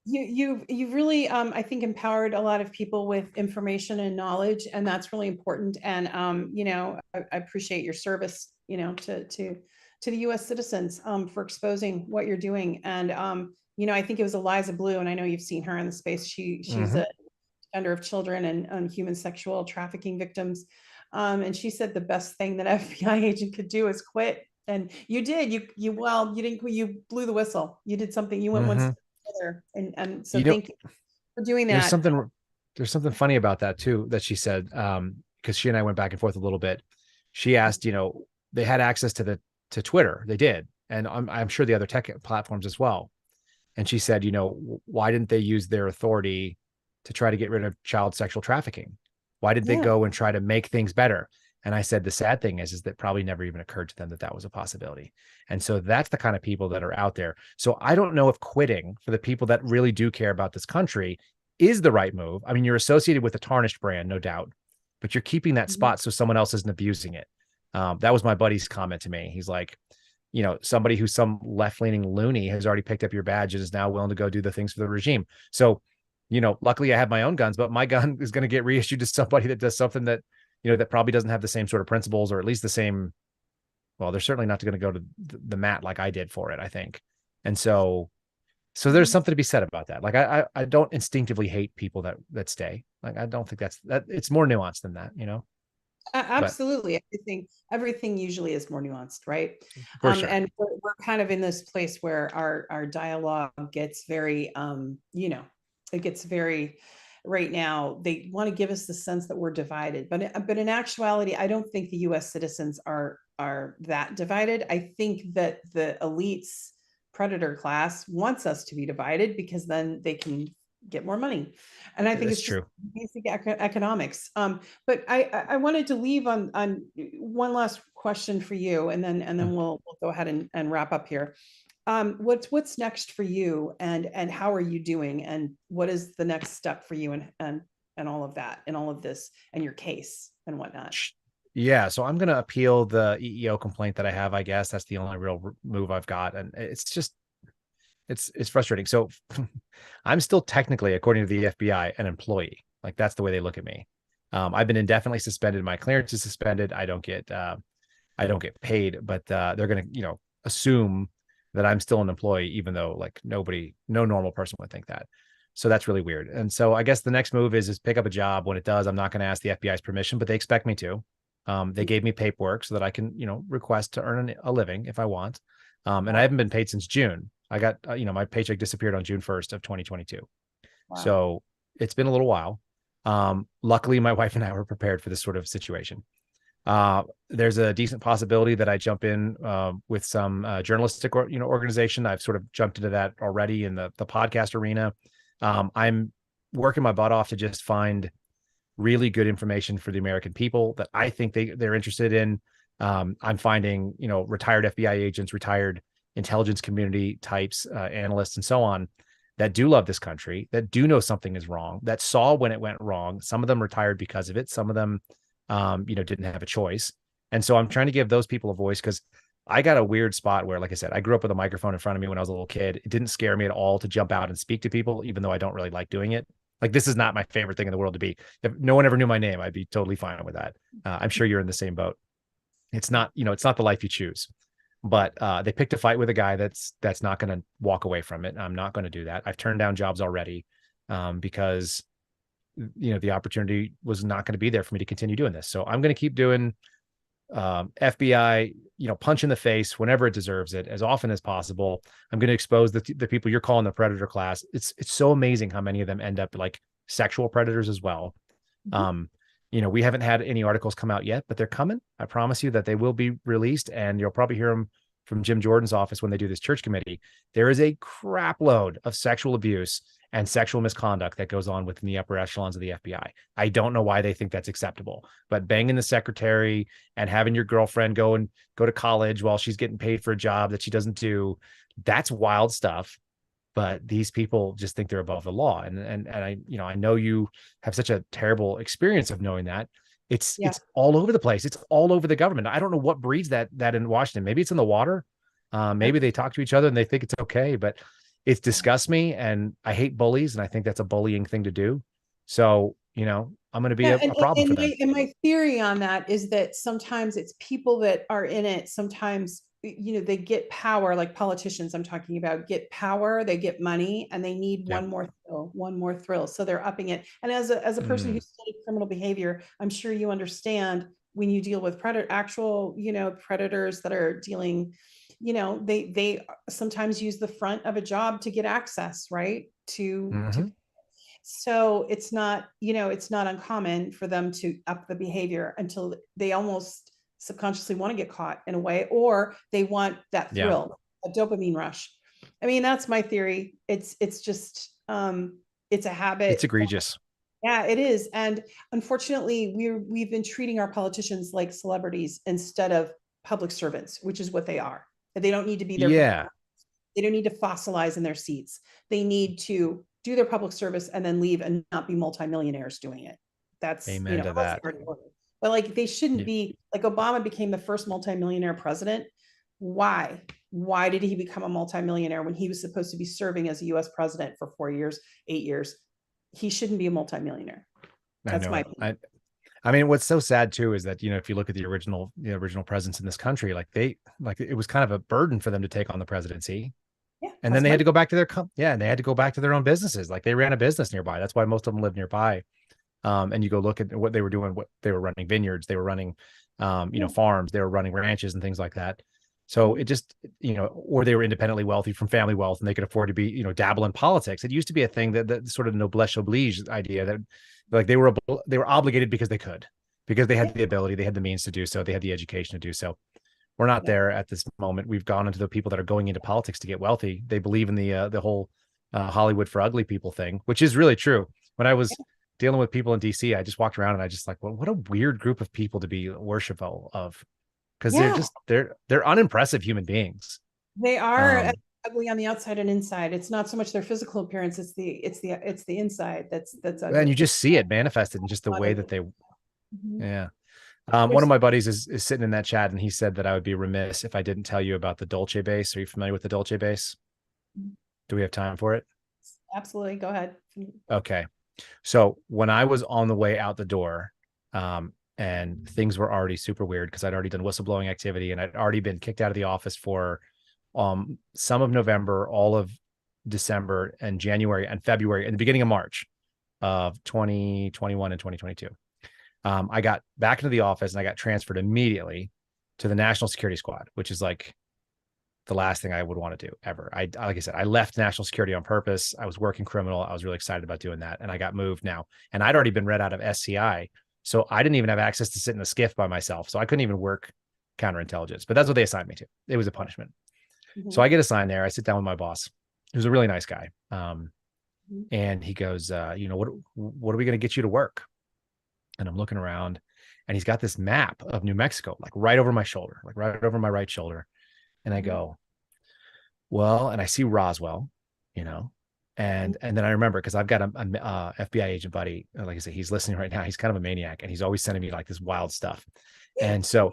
You've really, I think, empowered a lot of people with information and knowledge, and that's really important. And you know, I appreciate your service, you know, to the U.S. citizens for exposing what you're doing. And you know, I think it was Eliza Blue, and I know you've seen her in the space. She's a defender of children and human sexual trafficking victims, and she said the best thing that FBI agent could do is quit. And you did. You blew the whistle. You did something. You went one step further. And so thank you for doing that. There's something funny about that too, that she said, because she and I went back and forth a little bit. She asked, you know, they had access to Twitter. They did. And I'm sure the other tech platforms as well. And she said, you know, why didn't they use their authority to try to get rid of child sexual trafficking? Why did they go and try to make things better? And I said, the sad thing is that probably never even occurred to them that was a possibility. And so that's the kind of people that are out there. So I don't know if quitting for the people that really do care about this country is the right move. I mean, you're associated with a tarnished brand, no doubt, but you're keeping that spot so someone else isn't abusing it. That was my buddy's comment to me. He's like, you know, somebody who's some left-leaning loony has already picked up your badge and is now willing to go do the things for the regime. So, you know, luckily I have my own guns, but my gun is going to get reissued to somebody that does something that, you know, that probably doesn't have the same sort of principles, or at least the same. Well, they're certainly not going to go to the mat like I did for it, I think. And so there's something to be said about that. Like, I don't instinctively hate people that stay. Like, I don't think that it's more nuanced than that, you know? Absolutely. I think everything usually is more nuanced, right? For sure. And we're kind of in this place where our dialogue gets very, you know, it gets very, right now, they want to give us the sense that we're divided. But in actuality, I don't think the US citizens are that divided. I think that the elites predator class wants us to be divided because then they can get more money. And I think it's true. Basic economics. But I wanted to leave on one last question for you, and then we'll go ahead and wrap up here. What's next for you, and how are you doing, and what is the next step for you, and all of that, and all of this, and your case and whatnot? Yeah, so I'm going to appeal the EEO complaint that I have. I guess that's the only real move I've got, and it's just it's frustrating. So I'm still technically, according to the FBI, an employee. Like, that's the way they look at me. I've been indefinitely suspended. My clearance is suspended. I don't get paid, but they're going to, you know, assume that I'm still an employee, even though, like, no normal person would think that. So that's really weird. And so I guess the next move is pick up a job. When it does, I'm not going to ask the FBI's permission, but they expect me to. They gave me paperwork so that I can, you know, request to earn a living if I want. And I haven't been paid since June. I got, you know, my paycheck disappeared on June 1st of 2022. Wow. So it's been a little while. Luckily, my wife and I were prepared for this sort of situation. There's a decent possibility that I jump in with some journalistic organization. I've sort of jumped into that already in the podcast arena. I'm working my butt off to just find really good information for the American people that I think they're interested in. I'm finding, you know, retired FBI agents, retired intelligence community types, analysts, and so on, that do love this country, that do know something is wrong, that saw when it went wrong. Some of them retired because of it. Some of them, you know, didn't have a choice. And so I'm trying to give those people a voice, because I got a weird spot where, like I said, I grew up with a microphone in front of me when I was a little kid. It didn't scare me at all to jump out and speak to people, even though I don't really like doing it. Like, this is not my favorite thing in the world to be. If no one ever knew my name, I'd be totally fine with that. I'm sure you're in the same boat. It's not, you know, it's not the life you choose. but they picked a fight with a guy that's not going to walk away from it. I'm not going to do that. I've turned down jobs already because the opportunity was not going to be there for me to continue doing this. So I'm going to keep doing FBI, punch in the face whenever it deserves it, as often as possible. I'm going to expose the people you're calling the predator class. It's so amazing how many of them end up like sexual predators as well. We haven't had any articles come out yet, but they're coming. I promise you that they will be released, and you'll probably hear them from Jim Jordan's office when they do this church committee. There is a crap load of sexual abuse and sexual misconduct that goes on within the upper echelons of the FBI. I don't know why they think that's acceptable, but banging the secretary and having your girlfriend go to college while she's getting paid for a job that she doesn't do, that's wild stuff. But these people just think they're above the law. And I know you have such a terrible experience of knowing that. It's all over the place. It's all over the government. I don't know what breeds that in Washington. Maybe it's in the water. Maybe they talk to each other and they think it's okay, but it disgusts me, and I hate bullies, and I think that's a bullying thing to do. So, I'm going to be a problem for them. And my theory on that is that sometimes it's people that are in it. Sometimes, they get power, like politicians I'm talking about, get power, they get money, and they need one more thrill. So they're upping it. And as a person who studied criminal behavior, I'm sure you understand when you deal with predators that are dealing, they sometimes use the front of a job to get access, right? So it's not uncommon for them to up the behavior until they almost subconsciously want to get caught in a way, or they want that thrill, a dopamine rush. I mean, that's my theory. It's just, it's a habit. It's egregious. Yeah, it is. And unfortunately, we've been treating our politicians like celebrities instead of public servants, which is what they are. They don't need to be there. Yeah. They don't need to fossilize in their seats. They need to do their public service and then leave and not be multimillionaires doing it. That's amen to that. But like, they shouldn't be like, Obama became the first multimillionaire president. Why did he become a multimillionaire when he was supposed to be serving as a US president for 4 years, 8 years? He shouldn't be a multimillionaire. That's my opinion. I mean, what's so sad too is that, if you look at the original presidents in this country, it was kind of a burden for them to take on the presidency. Yeah, and then they had to go back to their own businesses. Like, they ran a business nearby. That's why most of them live nearby. And you go look at what they were doing, what they were running vineyards, they were running, farms, they were running ranches and things like that. So it just, or they were independently wealthy from family wealth, and they could afford to be, dabble in politics. It used to be a thing that sort of noblesse oblige idea that, like, they were obligated because they could, because they had the ability, they had the means to do so, they had the education to do so. We're not there at this moment. We've gone into the people that are going into politics to get wealthy. They believe in the whole Hollywood for ugly people thing, which is really true. When I was dealing with people in DC, I just walked around and I just well, what a weird group of people to be worshipful of, because they're unimpressive human beings. They are ugly on the outside and inside. It's not so much their physical appearance; it's the inside that's ugly. And you just see it manifested in just the way that they. Yeah. One of my buddies is sitting in that chat, and he said that I would be remiss if I didn't tell you about the Dolce base. Are you familiar with the Dolce base? Do we have time for it? Absolutely. Go ahead. Okay. So when I was on the way out the door, and things were already super weird because I'd already done whistleblowing activity, and I'd already been kicked out of the office for some of November, all of December, and January and February, and the beginning of March of 2021 and 2022. I got back into the office and I got transferred immediately to the National Security Squad, which is like the last thing I would want to do ever. Like I said, I left national security on purpose. I was working criminal. I was really excited about doing that. And I got moved now, and I'd already been read out of SCI. So I didn't even have access to sit in a skiff by myself. So I couldn't even work counterintelligence, but that's what they assigned me to. It was a punishment. So I get assigned there. I sit down with my boss, who's a really nice guy. And he goes, what are we going to get you to work? And I'm looking around, and he's got this map of New Mexico, like right over my shoulder, like right over my right shoulder. And I go, well, and I see Roswell, and then I remember, because I've got a FBI agent buddy, like I said, he's listening right now. He's kind of a maniac, and he's always sending me like this wild stuff. And so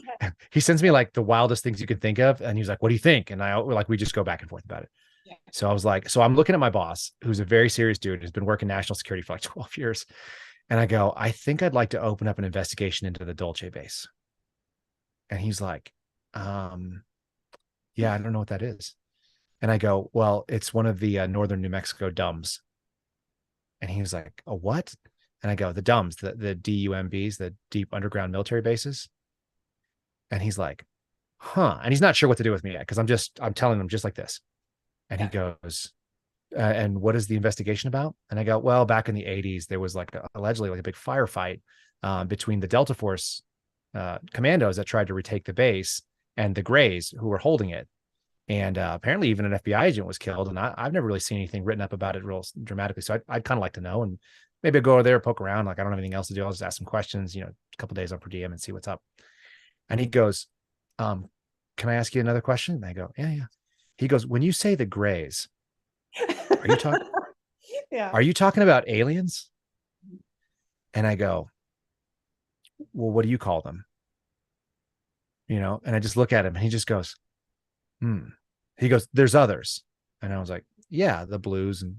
he sends me like the wildest things you could think of. And he's like, what do you think? And we just go back and forth about it. Yeah. So I was like, so I'm looking at my boss, who's a very serious dude, who's been working national security for like 12 years. And I go, I think I'd like to open up an investigation into the Dolce base. And he's like, yeah, I don't know what that is. And I go, well, it's one of the northern New Mexico DUMBs. And he was like, a what? And I go, the DUMBs, the DUMBs, the deep underground military bases. And he's like, huh. And he's not sure what to do with me yet, because I'm telling him just like this. And he goes, and what is the investigation about? And I go, well, back in the 80s, there was like allegedly like a big firefight between the Delta Force commandos that tried to retake the base and the Greys who were holding it. And apparently even an FBI agent was killed. And I've never really seen anything written up about it real dramatically. So I'd kind of like to know, and maybe I'd go over there, poke around. Like, I don't have anything else to do. I'll just ask some questions, a couple of days on per diem and see what's up. And he goes, can I ask you another question? And I go, yeah. He goes, when you say the Greys, are you talking? Yeah. Are you talking about aliens? And I go, well, what do you call them? And I just look at him and he just goes, He goes, there's others. And I was like, yeah, the blues. And,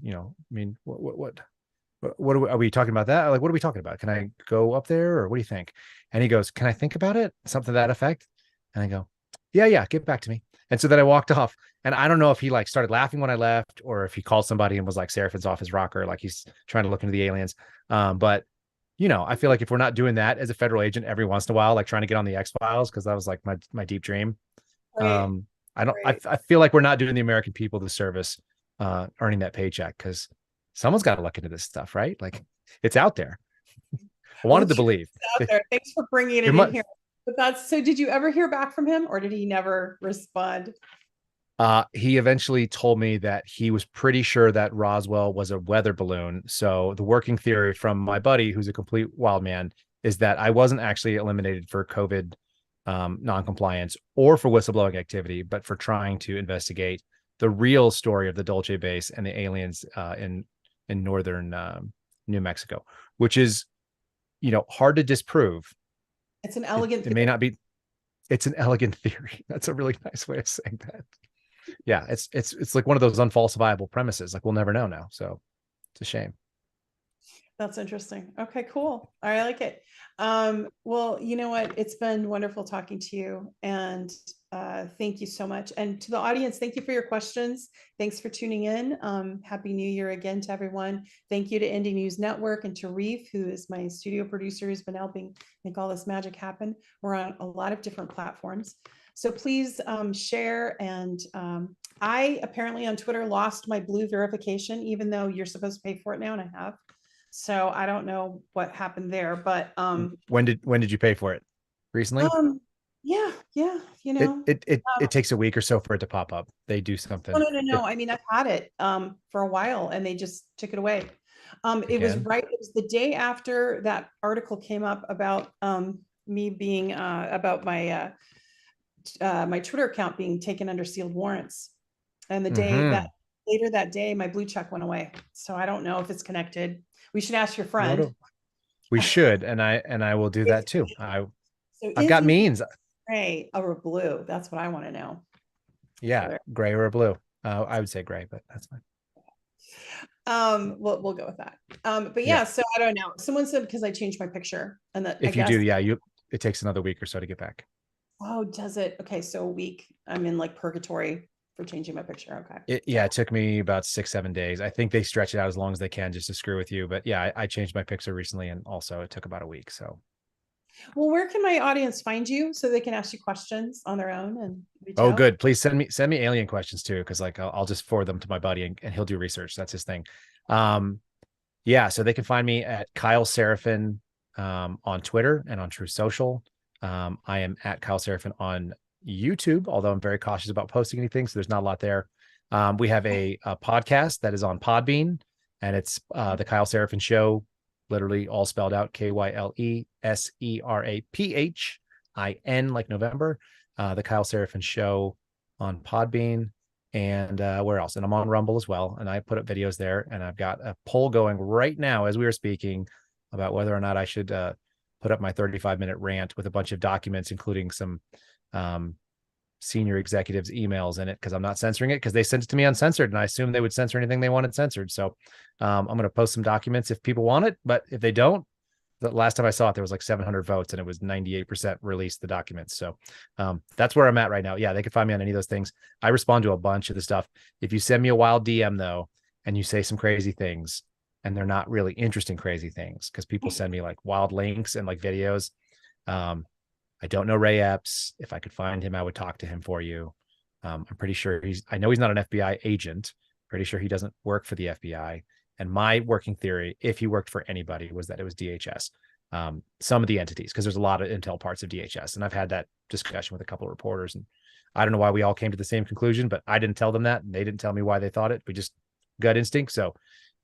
what are we talking about that? Like, what are we talking about? Can I go up there, or what do you think? And he goes, can I think about it? Something to that effect. And I go, yeah, get back to me. And so then I walked off, and I don't know if he like started laughing when I left, or if he called somebody and was like, Seraphin's off his rocker, like he's trying to look into the aliens. But I feel like if we're not doing that as a federal agent every once in a while, like trying to get on the X-Files, because that was like my deep dream. Right. I feel like we're not doing the American people the service, earning that paycheck, because someone's got to look into this stuff, right? Like, it's out there. I wanted to believe. Out there. Thanks for bringing it in here. But so did you ever hear back from him, or did he never respond? He eventually told me that he was pretty sure that Roswell was a weather balloon. So the working theory from my buddy, who's a complete wild man, is that I wasn't actually eliminated for COVID non-compliance or for whistleblowing activity, but for trying to investigate the real story of the Dulce base and the aliens in northern New Mexico, which is, hard to disprove. It's an elegant. It may not be. It's an elegant theory. That's a really nice way of saying that. Yeah, it's like one of those unfalsifiable premises. Like, we'll never know now. So it's a shame. That's interesting. Okay, cool. I like it. Well, you know what? It's been wonderful talking to you, and thank you so much. And to the audience, thank you for your questions. Thanks for tuning in. Happy New Year again to everyone. Thank you to Indie News Network and to Reade, who is my studio producer, who's been helping make all this magic happen. We're on a lot of different platforms. So please share. And I apparently on Twitter lost my blue verification, even though you're supposed to pay for it now, and I have. So I don't know what happened there, but when did you pay for it? Recently? Yeah, it takes a week or so for it to pop up. They do something. No. I mean, I've had it for a while, and they just took it away. It was the day after that article came up about me being about my my Twitter account being taken under sealed warrants, and the day that later that day, my blue check went away. So I don't know if it's connected. We should ask your friend. We should, and I will do that too. I've got means. Gray or blue? That's what I want to know. Yeah, gray or blue. I would say gray, but that's fine. We'll go with that. But yeah, so I don't know. Someone said because I changed my picture, and that if you do, it takes another week or so to get back. Oh, does it? Okay, so a week. I'm in like purgatory for changing my picture. Okay. It took me about 6-7 days. I think they stretch it out as long as they can just to screw with you. But yeah, I changed my picture recently, and also it took about a week. So. Well, where can my audience find you so they can ask you questions on their own and reach out? Good. Please send me alien questions too, because like I'll just forward them to my buddy and he'll do research. That's his thing. So they can find me at Kyle Seraphin on Twitter and on True Social. I am at Kyle Seraphin on YouTube, although I'm very cautious about posting anything, so there's not a lot there. We have a podcast that is on Podbean, and it's the Kyle Seraphin Show, literally all spelled out, KYLESERAPHIN, like November. The Kyle Seraphin Show on Podbean, and where else? And I'm on Rumble as well, and I put up videos there, and I've got a poll going right now as we are speaking about whether or not I should put up my 35-minute rant with a bunch of documents, including some senior executives' emails in it, because I'm not censoring it, because they sent it to me uncensored, and I assume they would censor anything they wanted censored. So I'm going to post some documents if people want it, but if they don't, the last time I saw it, there was like 700 votes and it was 98% released the documents. So that's where I'm at right now. Yeah, they can find me on any of those things. I respond to a bunch of the stuff. If you send me a wild DM though, and you say some crazy things, and they're not really interesting crazy things, because people send me like wild links and like videos. I don't know Ray Epps. If I could find him, I would talk to him for you. I'm pretty sure I know he's not an FBI agent. Pretty sure he doesn't work for the FBI. And my working theory, if he worked for anybody, was that it was DHS. Some of the entities, because there's a lot of intel parts of DHS. And I've had that discussion with a couple of reporters. And I don't know why we all came to the same conclusion, but I didn't tell them that. And they didn't tell me why they thought it. We just gut instinct. So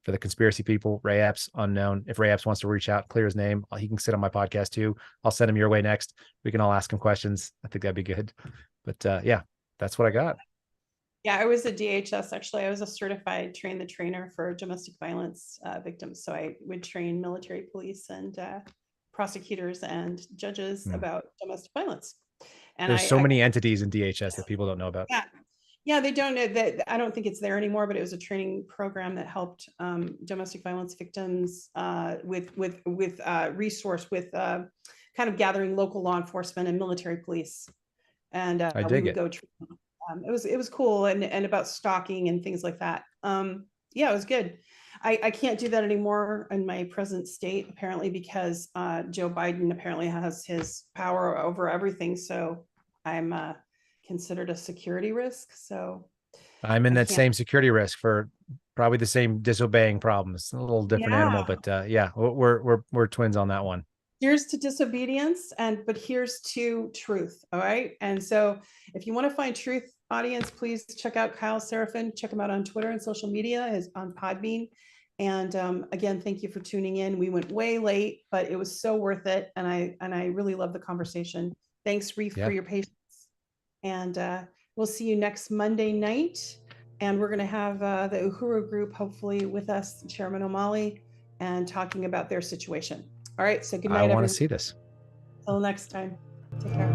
for the conspiracy people, Ray Epps, unknown. If Ray Epps wants to reach out, clear his name, he can sit on my podcast too. I'll send him your way next. We can all ask him questions. I think that'd be good. But yeah, that's what I got. Yeah, I was a DHS, actually. I was a certified train the trainer for domestic violence victims. So I would train military police and prosecutors and judges about domestic violence. And there's so many entities in DHS that people don't know about. Yeah, they don't know that. I don't think it's there anymore, but it was a training program that helped domestic violence victims with resource, with kind of gathering local law enforcement and military police. And I dig it. It was cool, and about stalking and things like that. Yeah, it was good. I can't do that anymore in my present state, apparently, because Joe Biden apparently has his power over everything. So I'm considered a security risk. So I'm in that same security risk for probably the same disobeying problems. A little different animal, but yeah, we're twins on that one. Here's to disobedience, but here's to truth. All right. And so if you want to find truth, audience, please check out Kyle Seraphin. Check him out on Twitter and social media, is on Podbean. And again, thank you for tuning in. We went way late, but it was so worth it. And I really love the conversation. Thanks, Reef, for your patience. And we'll see you next Monday night. And we're going to have the Uhuru group hopefully with us, Chairman O'Malley, and talking about their situation. All right. So good night, everyone. I want to see this. Till next time. Take care.